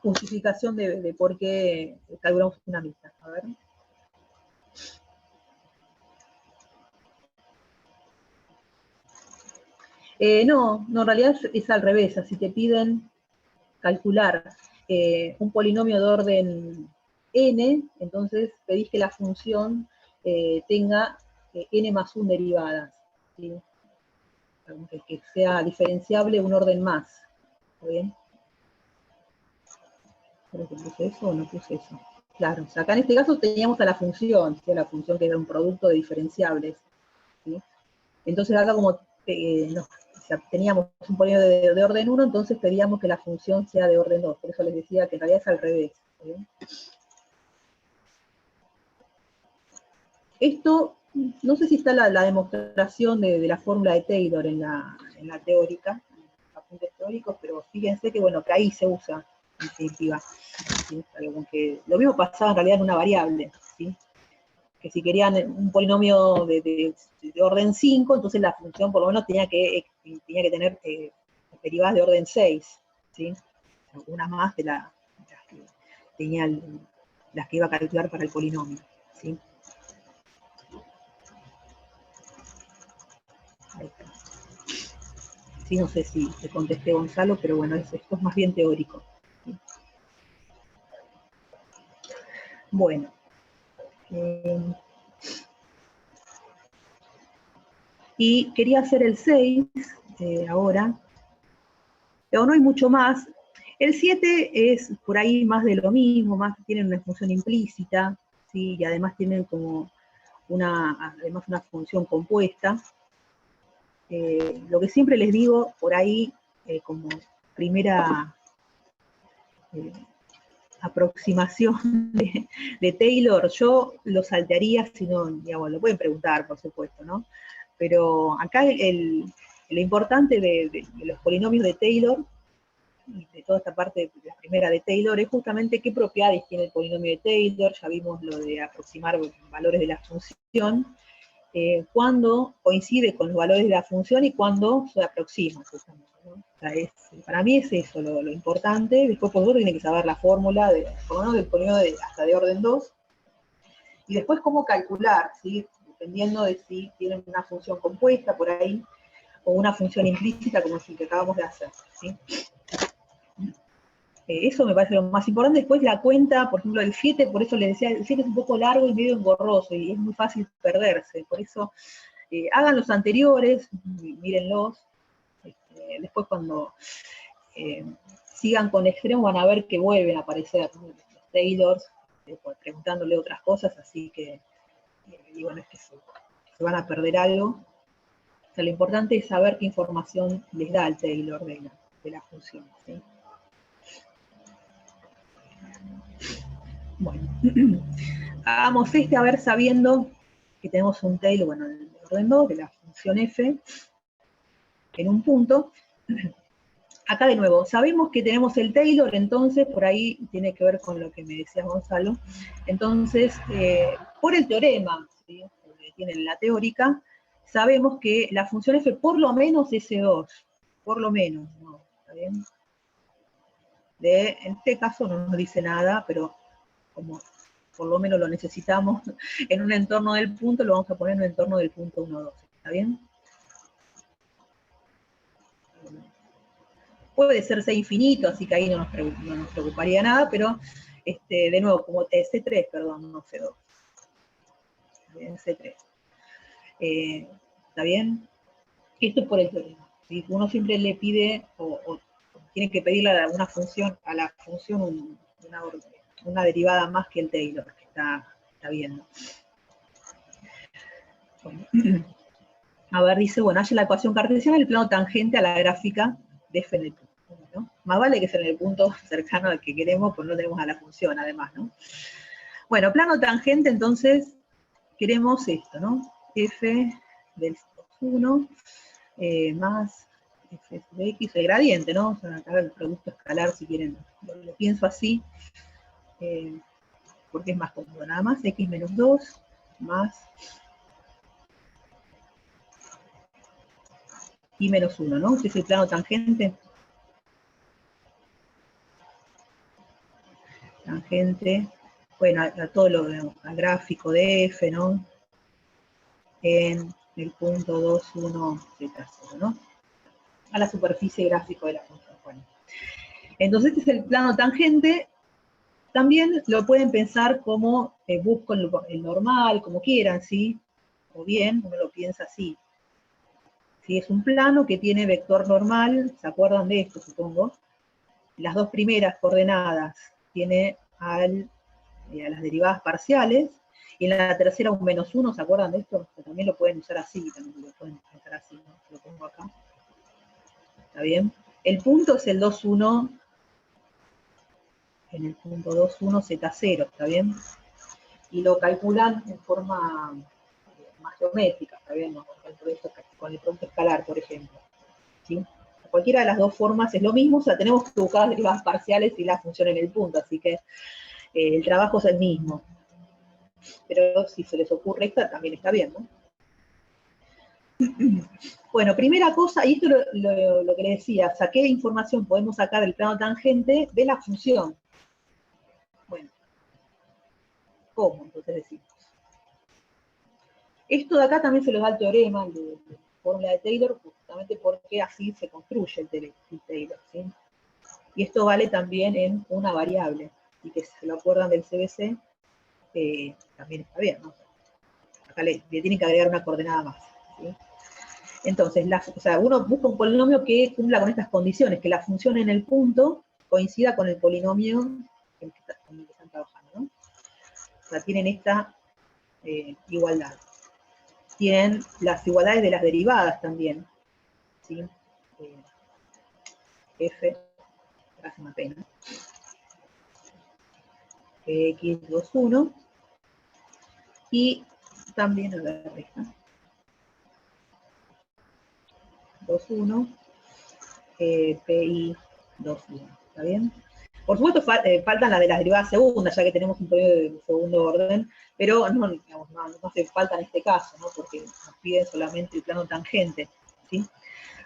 justificación de por qué calculamos una mixta. A ver. No, en realidad es al revés. Si te piden calcular un polinomio de orden n, entonces pedís que la función tenga n más 1 derivadas, ¿sí? Que sea diferenciable un orden más. ¿Está bien? ¿Creo que puse eso o no puse eso? Claro, o sea, acá en este caso teníamos a la función, ¿sí? La función que era un producto de diferenciables, ¿sí? Entonces acá como o sea, teníamos un polinomio de orden 1, entonces pedíamos que la función sea de orden 2, por eso les decía que en realidad es al revés. ¿Sí? Esto, no sé si está la demostración de la fórmula de Taylor en la teórica, en los apuntes teóricos, pero fíjense que, bueno, que ahí se usa, en definitiva. ¿Sí? Lo mismo pasaba en realidad en una variable, ¿sí? Que si querían un polinomio de orden 5, entonces la función por lo menos tenía que tener derivadas de orden 6, ¿sí? Una más de las que tenía las que iba a calcular para el polinomio, ¿sí? Ahí está. Sí, no sé si te contesté, Gonzalo, pero bueno, esto es más bien teórico, ¿sí? Bueno. Y quería hacer el 6 ahora, pero no hay mucho más. El 7 es por ahí más de lo mismo, más tienen una función implícita, ¿sí? Y además tienen como además una función compuesta. Lo que siempre les digo por ahí, como primera aproximación de Taylor, yo lo saltearía, si no, digamos, lo pueden preguntar, por supuesto, ¿no? Pero acá lo importante de los polinomios de Taylor, y de toda esta parte, la primera de Taylor, es justamente qué propiedades tiene el polinomio de Taylor. Ya vimos lo de aproximar valores de la función, cuándo coincide con los valores de la función y cuándo se aproxima, justamente, ¿no? O sea, para mí es eso lo importante. Después, por supuesto, tiene que saber la fórmula, por lo menos del polinomio hasta de orden 2, y después cómo calcular, ¿sí? Dependiendo de si tienen una función compuesta por ahí, o una función implícita como es el que acabamos de hacer, ¿sí? Eso me parece lo más importante. Después la cuenta, por ejemplo, el 7, por eso les decía, el 7 es un poco largo y medio engorroso, y es muy fácil perderse. Por eso, hagan los anteriores, mírenlos. Después cuando sigan con extremo van a ver que vuelven a aparecer los Taylors, preguntándole otras cosas, así que, digo, no es que se van a perder algo. O sea, lo importante es saber qué información les da el Taylor de la función, ¿sí? Bueno, hagamos a ver, sabiendo que tenemos un Taylor, bueno, de orden 2, de la función f, en un punto, acá de nuevo, sabemos que tenemos el Taylor, entonces, por ahí tiene que ver con lo que me decía Gonzalo. Entonces, por el teorema, ¿sí?, que tiene la teórica, sabemos que la función f por lo menos es S2, por lo menos, ¿no? ¿Está bien? En este caso no nos dice nada, pero como por lo menos lo necesitamos en un entorno del punto, lo vamos a poner en un entorno del punto 1, 2. ¿Está bien? Puede ser C infinito, así que ahí no nos preocuparía nada, pero de nuevo, como C3, perdón, no C2. Bien, C3. ¿Está bien? Esto es por el teorema. ¿Sí? Uno siempre le pide, o tiene que pedirle a la función una derivada más que el Taylor, que está viendo. Bueno. A ver, dice, bueno, haya la ecuación cartesiana el plano tangente a la gráfica de f en el punto, ¿no? Más vale que sea en el punto cercano al que queremos, pues no tenemos a la función, además, ¿no? Bueno, plano tangente, entonces, queremos esto, ¿no? F del 1 más f de x, el gradiente, ¿no? O sea, acá el producto escalar, si quieren, lo pienso así, porque es más cómodo, nada más, x menos 2 más y menos 1, ¿no? Este es el plano tangente. Tangente, bueno, a todo al gráfico de f, ¿no? En el punto 2, 1, z0, ¿no? A la superficie gráfico de la función. Bueno. Entonces, este es el plano tangente. También lo pueden pensar como busco el normal, como quieran, ¿sí? O bien, uno lo piensa así. Si es un plano que tiene vector normal, ¿se acuerdan de esto, supongo? Las dos primeras coordenadas tiene a las derivadas parciales, y en la tercera un menos 1, ¿se acuerdan de esto? Que también lo pueden usar así, también lo pueden usar así, ¿no? Lo pongo acá. ¿Está bien? El punto es el 2, 1, en el punto 2, 1, Z0, ¿está bien? Y lo calculan en forma más geométrica, ¿está bien? ¿No? Con el producto escalar, por ejemplo. ¿Sí? Cualquiera de las dos formas es lo mismo, o sea, tenemos que buscar las derivadas parciales y la función en el punto, así que el trabajo es el mismo. Pero si se les ocurre esta, también está bien, ¿no? Bueno, primera cosa, y esto es lo que les decía, ¿qué información podemos sacar del plano tangente de la función? Bueno, ¿cómo? Entonces decimos. Esto de acá también se lo da el teorema, de fórmula de Taylor, justamente porque así se construye el Taylor, ¿sí? Y esto vale también en una variable, y que si se lo acuerdan del CBC, también está bien, ¿no? Acá le tienen que agregar una coordenada más, ¿sí? Entonces, uno busca un polinomio que cumpla con estas condiciones, que la función en el punto coincida con el polinomio con el que están trabajando, ¿no? O sea, tienen esta igualdad. Tienen las igualdades de las derivadas también, ¿sí? F, hace una pena. X2, 1. Y también, a ver, esta. 2, 1. PI 2, 1. ¿Está bien? Por supuesto, faltan las de las derivadas segundas, ya que tenemos un polinomio de segundo orden, pero no hace falta en este caso, ¿no? Porque nos piden solamente el plano tangente, ¿sí?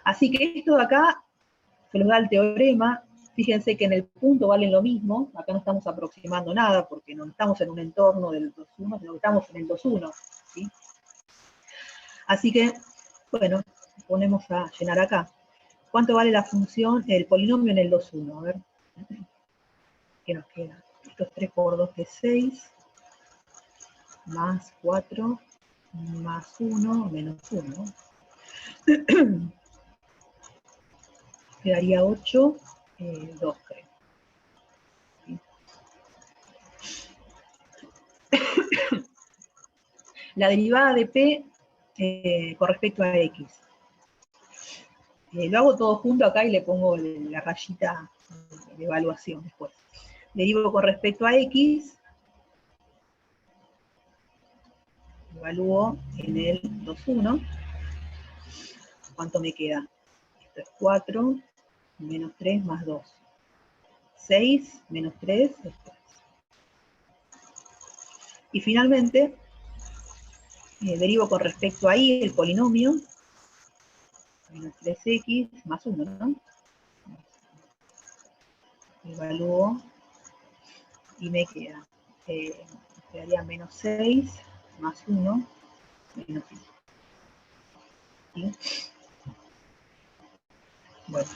Así que esto de acá se los da el teorema. Fíjense que en el punto valen lo mismo, acá no estamos aproximando nada, porque no estamos en un entorno del 2, 1, sino que estamos en el 2, 1, ¿sí? Así que, bueno, ponemos a llenar acá. ¿Cuánto vale la función, el polinomio en el 2, 1? A ver, ¿qué nos queda? Esto es 3 por 2 es 6, más 4, más 1, menos 1. Quedaría 8, 2, creo. ¿Sí? La derivada de P con respecto a X. Lo hago todo junto acá y le pongo la rayita de evaluación después. Derivo con respecto a X. Evalúo en el 2, 1. ¿Cuánto me queda? Esto es 4 menos 3 más 2. 6 menos 3 es 3. Y finalmente, derivo con respecto a y el polinomio, menos 3x más 1, ¿no? Evalúo y me queda, quedaría menos 6 más 1, menos 5. ¿Sí? Bueno,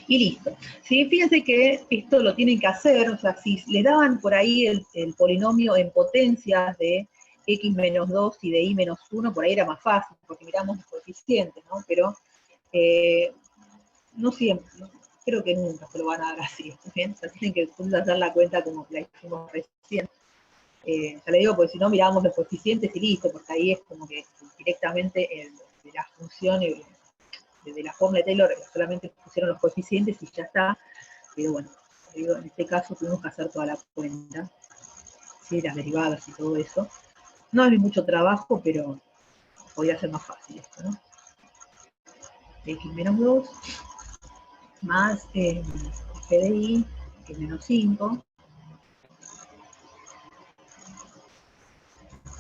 y listo. ¿Sí? Fíjense que esto lo tienen que hacer, o sea, si le daban por ahí el polinomio en potencias de x menos 2 y de y menos 1, por ahí era más fácil, porque miramos los coeficientes, ¿no? Pero no siempre, ¿no? Creo que nunca se lo van a dar así, ¿bien? O sea, tienen que hacer la cuenta como la hicimos recién. Ya le digo, porque si no mirábamos los coeficientes y listo, porque ahí es como que directamente de la función, de la fórmula de Taylor, solamente pusieron los coeficientes y ya está. Pero bueno, digo, en este caso tuvimos que hacer toda la cuenta, ¿sí? Las derivadas y todo eso. No es mucho trabajo, pero podría ser más fácil esto, ¿no? X menos 2 más g de y, que es menos 5,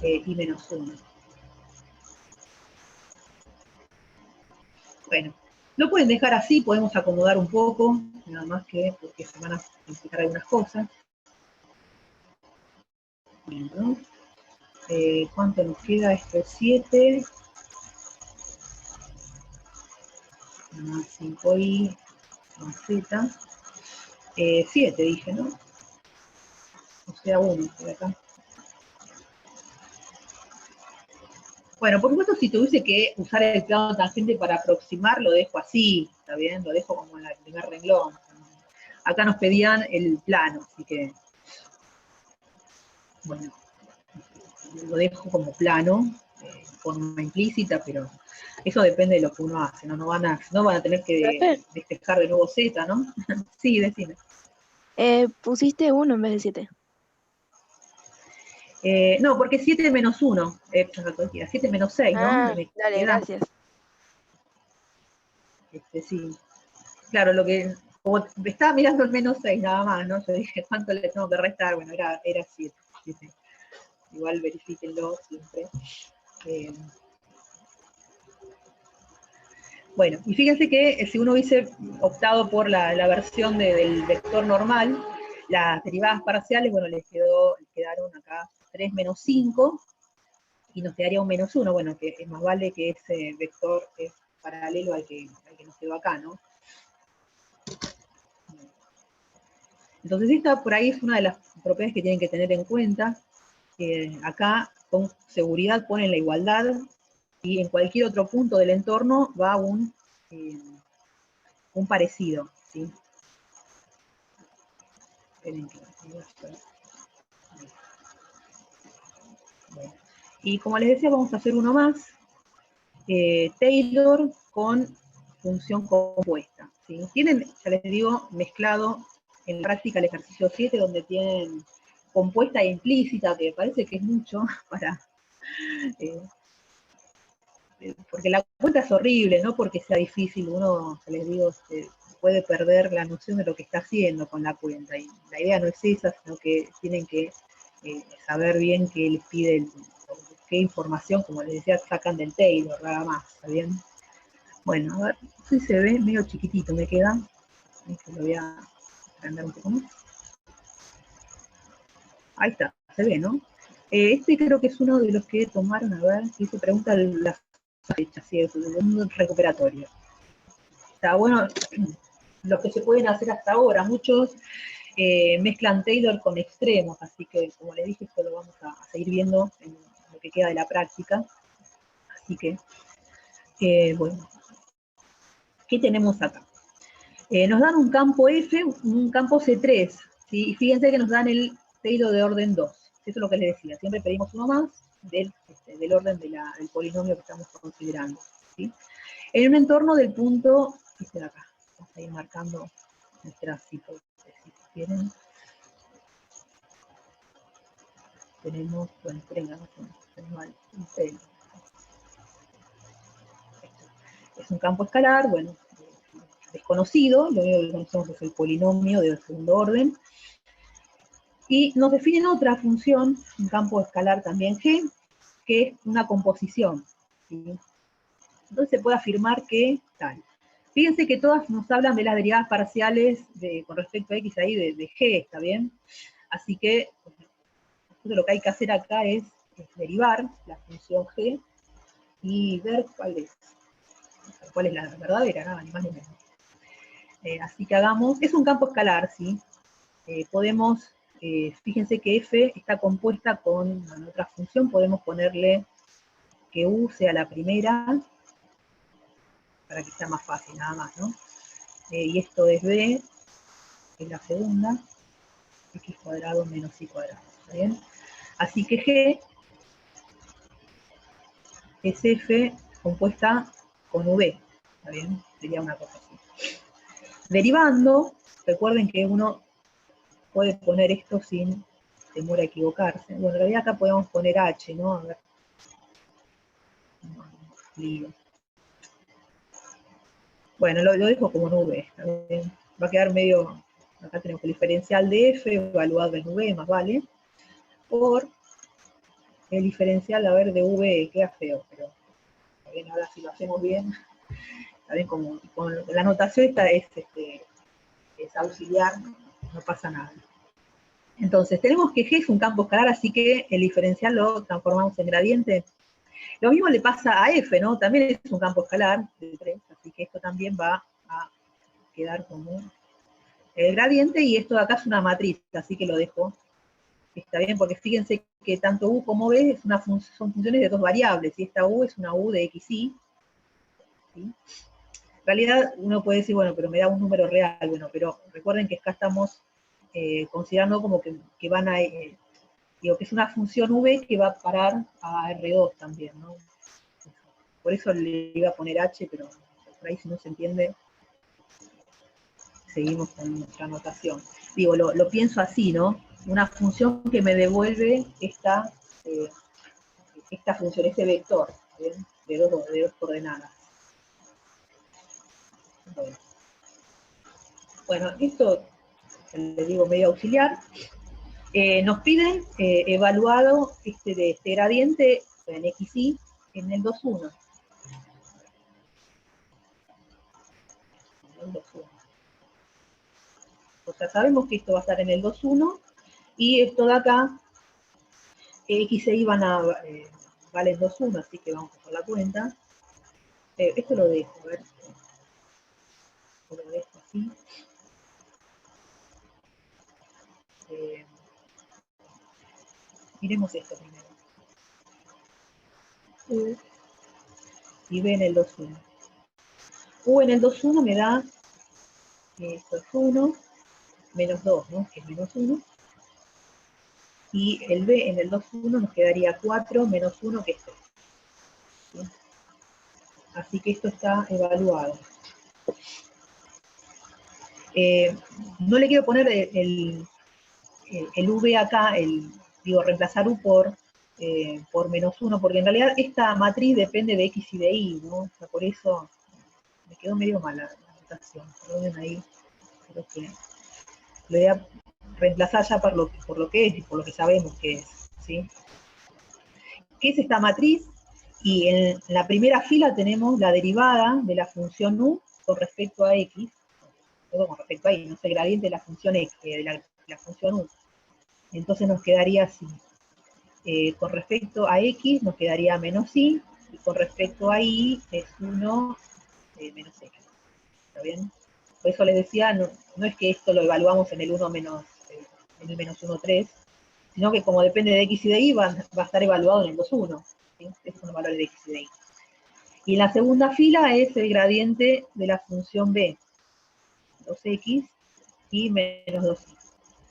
y menos 1. Bueno, lo pueden dejar así, podemos acomodar un poco, nada más que porque se van a implicar algunas cosas. Bueno, ¿cuánto nos queda? Esto es 7, más 5i, más z, 7 dije, ¿no? O sea, 1, por acá. Bueno, por supuesto, si tuviese que usar el plano tangente para aproximar, lo dejo así, ¿está bien? Lo dejo como en el primer renglón. Acá nos pedían el plano, así que, bueno, lo dejo como plano, forma implícita, pero eso depende de lo que uno hace, ¿no? No van a tener que Profe, despejar de nuevo Z, ¿no? Sí, decime. pusiste 1 en vez de 7. No, porque 7 menos 1, 7 menos 6, ¿no? Ah, Me dale, queda, gracias. sí. Claro, lo que, como estaba mirando el menos 6 nada más, ¿no? Yo dije, ¿cuánto le tengo que restar? Bueno, era 7. Igual verifíquenlo siempre. Bueno, y fíjense que si uno hubiese optado por la versión del vector normal, las derivadas parciales, bueno, quedaron acá 3 menos 5, y nos quedaría un menos 1, bueno, que es más vale que ese vector es paralelo al que nos quedó acá, ¿no? Entonces esta por ahí es una de las propiedades que tienen que tener en cuenta. Acá con seguridad ponen la igualdad, y en cualquier otro punto del entorno va un parecido, ¿sí? Bueno. Y como les decía, vamos a hacer uno más, Taylor con función compuesta, ¿sí? Tienen, ya les digo, mezclado en la práctica el ejercicio 7, donde tienen compuesta e implícita, que parece que es mucho para... porque la cuenta es horrible, no porque sea difícil, uno, ya les digo, puede perder la noción de lo que está haciendo con la cuenta, y la idea no es esa, sino que tienen que saber bien qué les pide, qué información, como les decía, sacan del Taylor, nada más, ¿está bien? Bueno, a ver, si se ve medio chiquitito, me queda, lo voy a agrandar un poco más. Ahí está, se ve, ¿no? Este creo que es uno de los que tomaron, a ver, y se pregunta las fechas, ¿sí? Es un recuperatorio. Está bueno, los que se pueden hacer hasta ahora, muchos mezclan Taylor con extremos, así que, como les dije, esto lo vamos a seguir viendo en lo que queda de la práctica. Así que, bueno, ¿qué tenemos acá? Nos dan un campo F, un campo C3, ¿sí? Y fíjense que nos dan el Taylor de orden 2. Eso es lo que les decía, siempre pedimos uno más del orden del polinomio que estamos considerando, ¿sí? En un entorno del punto, este de acá, vamos a ir marcando nuestras hipótesis, si quieren. Tenemos, bueno, es un campo escalar, bueno, conocido, lo único que conocemos es el polinomio de segundo orden, y nos definen otra función, un campo escalar también G, que es una composición, ¿sí? Entonces se puede afirmar que tal. Fíjense que todas nos hablan de las derivadas parciales con respecto a X ahí de G, ¿está bien? Así que lo que hay que hacer acá es derivar la función G y ver cuál es la verdadera, nada, ni más ni menos. Así que hagamos, es un campo escalar, ¿sí? Podemos, fíjense que F está compuesta con otra función, podemos ponerle que U sea la primera, para que sea más fácil, nada más, ¿no? Y esto es B, que es la segunda, X cuadrado menos Y cuadrado, ¿está bien? Así que G es F compuesta con V, ¿está bien? Sería una cosa así. Derivando, recuerden que uno puede poner esto sin temor a equivocarse. Bueno, en realidad acá podemos poner H, ¿no? A ver. Lío. Bueno, lo dejo como nube, ¿está bien? Va a quedar medio, acá tenemos el diferencial de F, evaluado en V, más vale, por el diferencial, a ver, de V, queda feo, pero está bien, ahora si lo hacemos bien, está bien, como con la notación esta es auxiliar, no pasa nada. Entonces, tenemos que G es un campo escalar, así que el diferencial lo transformamos en gradiente. Lo mismo le pasa a F, ¿no? También es un campo escalar de 3, así que esto también va a quedar como el gradiente, y esto de acá es una matriz, así que lo dejo. Está bien, porque fíjense que tanto U como V son funciones de dos variables, y esta U es una U de XY. ¿Sí? En realidad uno puede decir, bueno, pero me da un número real, bueno, pero recuerden que acá estamos considerando como que van a, digo, que es una función V que va a parar a R2 también, ¿no? Por eso le iba a poner H, pero por ahí si no se entiende, seguimos con nuestra notación. Digo, lo pienso así, ¿no? Una función que me devuelve esta función, este vector, ¿bien? de dos coordenadas. Bueno, esto le digo medio auxiliar. Nos piden evaluado de este gradiente en XY en el 2,1. O sea, sabemos que esto va a estar en el 2,1, y esto de acá, X e Y valen 2,1, así que vamos a hacer la cuenta. Esto lo dejo, a ver. Lo dejo así. Miremos esto primero. U y B en el 2,1. U en el 2,1 me da, esto es 1, menos 2, ¿no? Que es menos 1. Y el B en el 2,1 nos quedaría 4 menos 1, que es 3. ¿Sí? Así que esto está evaluado. No le quiero poner el V acá, digo, reemplazar U por menos 1, porque en realidad esta matriz depende de X y de Y, ¿no? O sea, por eso me quedó medio mala la notación. Perdonen ahí, creo que lo voy a reemplazar ya por lo que es y por lo que sabemos que es, ¿sí? ¿Qué es esta matriz? Y en la primera fila tenemos la derivada de la función U con respecto a X, todo con respecto a Y, no sé, el gradiente de la función X, de la función U. Entonces nos quedaría así. Con respecto a X nos quedaría menos Y, y con respecto a Y es 1 menos X. ¿Está bien? Por eso les decía, no es que esto lo evaluamos en el 1 menos, en el menos 1, 3, sino que como depende de X y de Y, va a estar evaluado en el 2,1. ¿Sí? Esos son los valores de X y de Y. Y en la segunda fila es el gradiente de la función B, 2X y menos 2Y.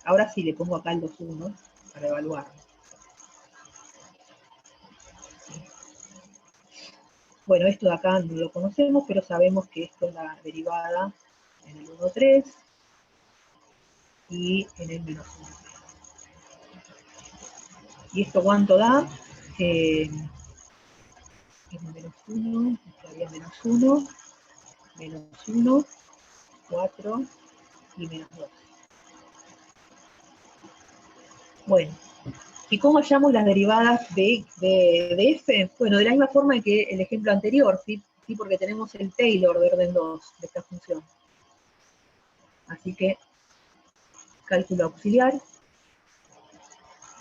Ahora sí le pongo acá el 2,1 para evaluarlo. Bueno, esto de acá no lo conocemos, pero sabemos que esto es la derivada en el 1, 3 y en el menos 1. ¿Y esto cuánto da? Menos 1, estaría menos 1, menos 1, 4 y menos 2. Bueno, ¿y cómo hallamos las derivadas de f? Bueno, de la misma forma que el ejemplo anterior, ¿sí? ¿Sí? Porque tenemos el Taylor de orden 2 de esta función. Así que, cálculo auxiliar.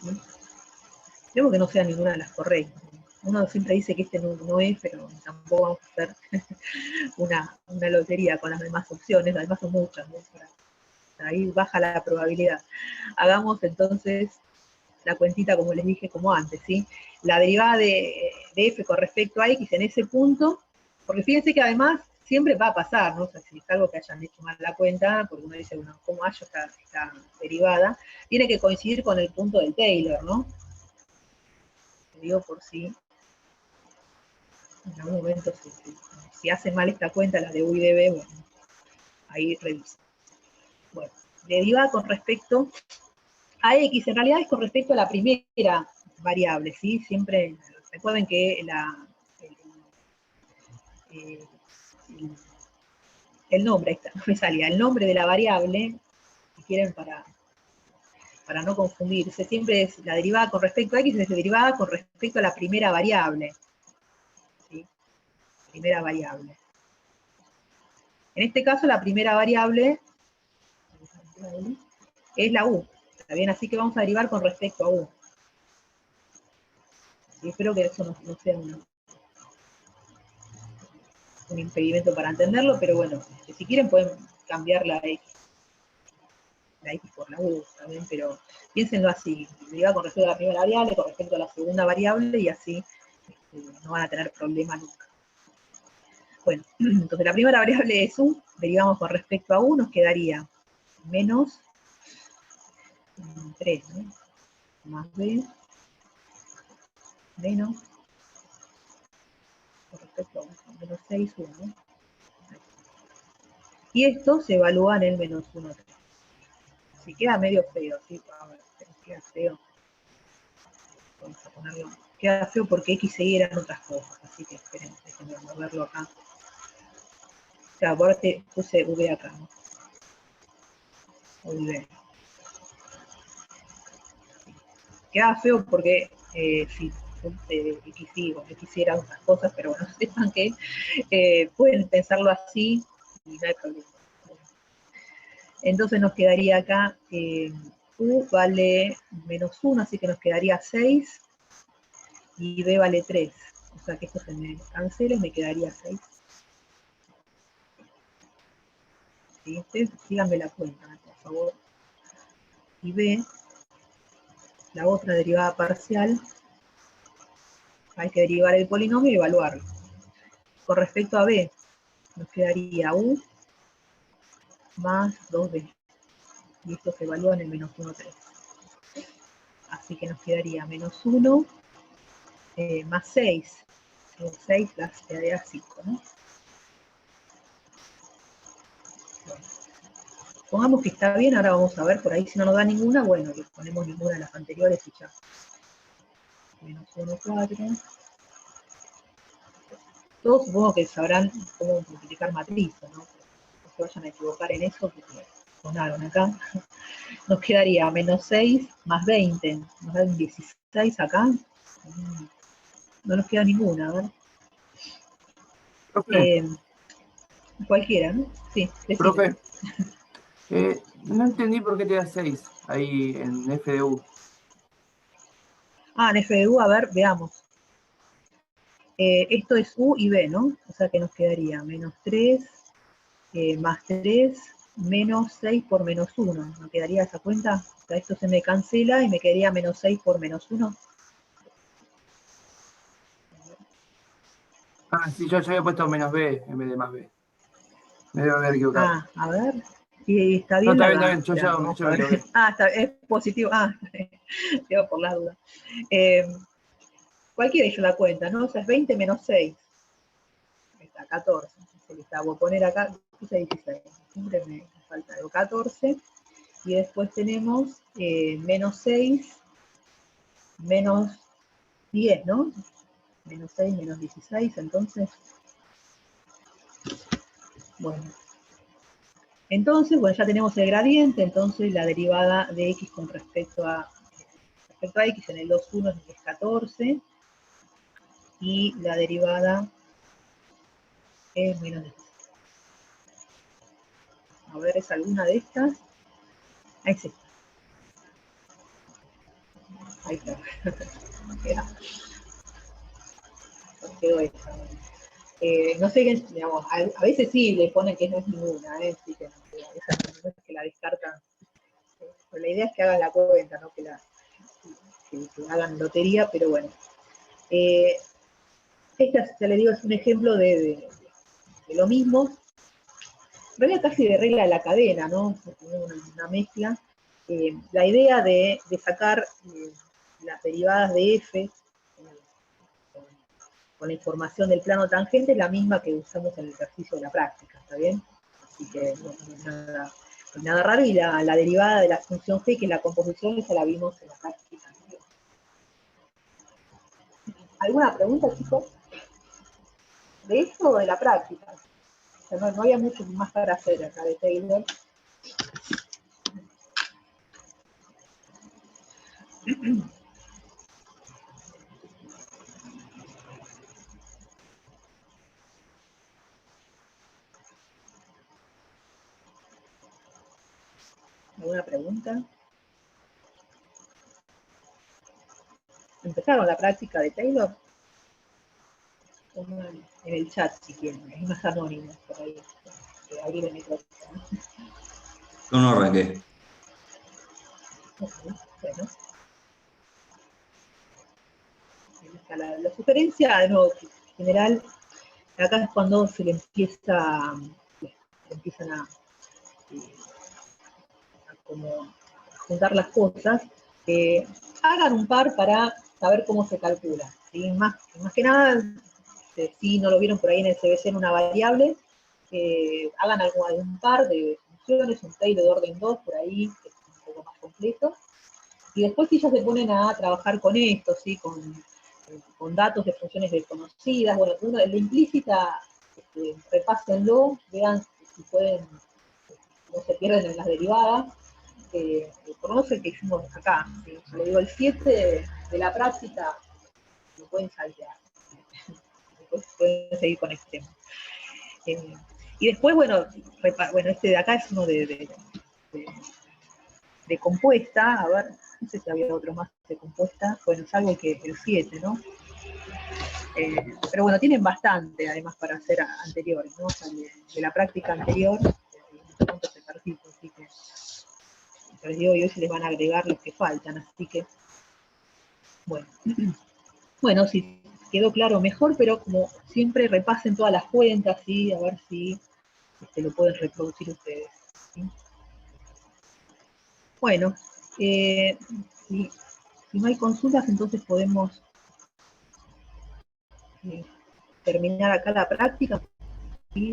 ¿Sí? Creo que no sea ninguna de las correctas. Uno siempre dice que este no es, pero tampoco vamos a hacer una lotería con las demás opciones, además son muchas, ¿no? Ahí baja la probabilidad. Hagamos entonces la cuentita, como les dije, como antes, ¿sí? La derivada de f con respecto a x en ese punto, porque fíjense que además siempre va a pasar, ¿no? O sea, si es algo que hayan hecho mal la cuenta, porque uno dice, bueno, ¿cómo hallo esta derivada? Tiene que coincidir con el punto del Taylor, ¿no? Te digo por si en algún momento si hacen mal esta cuenta, la de u y de b, bueno, ahí revisa. Bueno, derivada con respecto a x, en realidad es con respecto a la primera variable, ¿sí? Siempre, recuerden que el nombre, ahí está, no me salía, el nombre de la variable, si quieren para no confundirse, siempre es la derivada con respecto a x, es la derivada con respecto a la primera variable, ¿sí? Primera variable. En este caso, la primera variable es la u, ¿está bien? Así que vamos a derivar con respecto a u. Y espero que eso no sea un impedimento para entenderlo, pero bueno, si quieren pueden cambiar la x por la u también, pero piénsenlo así, derivar con respecto a la primera variable, con respecto a la segunda variable, y así no van a tener problema nunca. Bueno, entonces la primera variable es u, derivamos con respecto a u, nos quedaría menos 3, ¿no? Más b, menos, con respecto a menos 6, 1. Y esto se evalúa en el menos 1, 3. Si queda medio feo, ¿sí? A ver, queda feo. Vamos a ponerlo. Queda feo porque x y y eran otras cosas, así que esperen, déjenme moverlo acá. Claro, ahora te puse v acá, ¿no? V. Queda feo porque, sí, x y eran otras cosas, pero bueno, sepan que pueden pensarlo así y no hay problema. Entonces nos quedaría acá, u vale menos 1, así que nos quedaría 6, y b vale 3. O sea que esto se me cancela y me quedaría 6. ¿Sí? Ustedes síganme la cuenta, por favor. Y b, la otra derivada parcial, hay que derivar el polinomio y evaluarlo. Con respecto a b, nos quedaría u más 2b. Y esto se evalúa en el menos 1, 3. Así que nos quedaría menos 1 más 6. 6 quedaría 5, ¿no? Bueno, pongamos que está bien, ahora vamos a ver por ahí si no nos da ninguna, bueno, le ponemos ninguna de las anteriores y ya. Menos 1, 4. Todos supongo que sabrán cómo multiplicar matrices, ¿no? No se vayan a equivocar en eso, porque sonaron acá. Nos quedaría menos 6 más 20. Nos dan 16 acá. No nos queda ninguna, a ver. Cualquiera, ¿no? Sí, decime. Profe, no entendí por qué te da 6 ahí en FDU. Ah, en FDU, a ver, veamos. Esto es U y B, ¿no? O sea que nos quedaría menos 3, más 3, menos 6 por menos 1. ¿No quedaría esa cuenta? O sea, esto se me cancela y me quedaría menos 6 por menos 1. Ah, sí, yo había puesto menos B en vez de más B. Me debo haber equivocado. Ah, a ver. Y está No, bien está bien, yo Esperá, ya vamos me a ver. equivoqué. Ah, es positivo. Ah, digo por la duda. Cualquiera hizo la cuenta, ¿no? O sea, es 20 menos 6. Está 14. Voy a poner acá, puse 16. Siempre me falta algo. 14. Y después tenemos menos 6, menos 10, ¿no? Menos 6, menos 16, entonces. Bueno. Entonces, bueno, ya tenemos el gradiente, entonces la derivada de x con respecto a x en el 2,1 es 14, y la derivada es menos 10. A ver, ¿es alguna de estas? Ahí sí. Ahí está. Quedó esta. No sé, digamos, a veces sí le ponen que no es ninguna, sí que no, esa no es que la descartan. Pero la idea es que hagan la cuenta, no que hagan lotería, pero bueno. Esta, ya le digo, es un ejemplo de lo mismo. En realidad casi de regla de la cadena, ¿no? Una mezcla. La idea de sacar las derivadas de f con la información del plano tangente es la misma que usamos en el ejercicio de la práctica, ¿está bien? Así que no es nada raro, y la derivada de la función g, que es la composición, esa la vimos en la práctica anterior. ¿Alguna pregunta, chicos? ¿De esto o de la práctica? O sea, no había mucho más para hacer acá de Taylor. ¿Alguna pregunta? ¿Empezaron la práctica de Taylor? En el chat, si quieren, es más anónimo por ahí. Abrir el micrófono. Yo no arranqué. Bueno. La sugerencia, de nuevo, en general, acá es cuando se le empiezan a como juntar las cosas. Hagan un par para saber cómo se calcula, ¿sí? Más que nada, si no lo vieron por ahí en el CBC en una variable, hagan algún par de funciones, un Taylor de orden 2 por ahí, que es un poco más completo, y después si ya se ponen a trabajar con esto, ¿sí? Con datos de funciones desconocidas, bueno, la implícita, repásenlo, vean si pueden, no se pierden en las derivadas. Por lo menos el que hicimos acá, ¿sí? Yo le digo, el 7 de la práctica lo pueden saltear. Después pueden seguir con este tema. Y después, bueno, este de acá es uno de compuesta. A ver, no sé si había otro más de compuesta. Bueno, salvo que el 7, ¿no? Pero bueno, tienen bastante, además, para hacer anteriores, ¿no? O sea, de la práctica anterior, puntos ejercicios, así que les digo, y hoy se les van a agregar los que faltan, así que, bueno. Bueno, si quedó claro, mejor, pero como siempre repasen todas las cuentas, ¿sí? A ver si lo pueden reproducir ustedes, ¿sí? Bueno, si no hay consultas, entonces podemos terminar acá la práctica.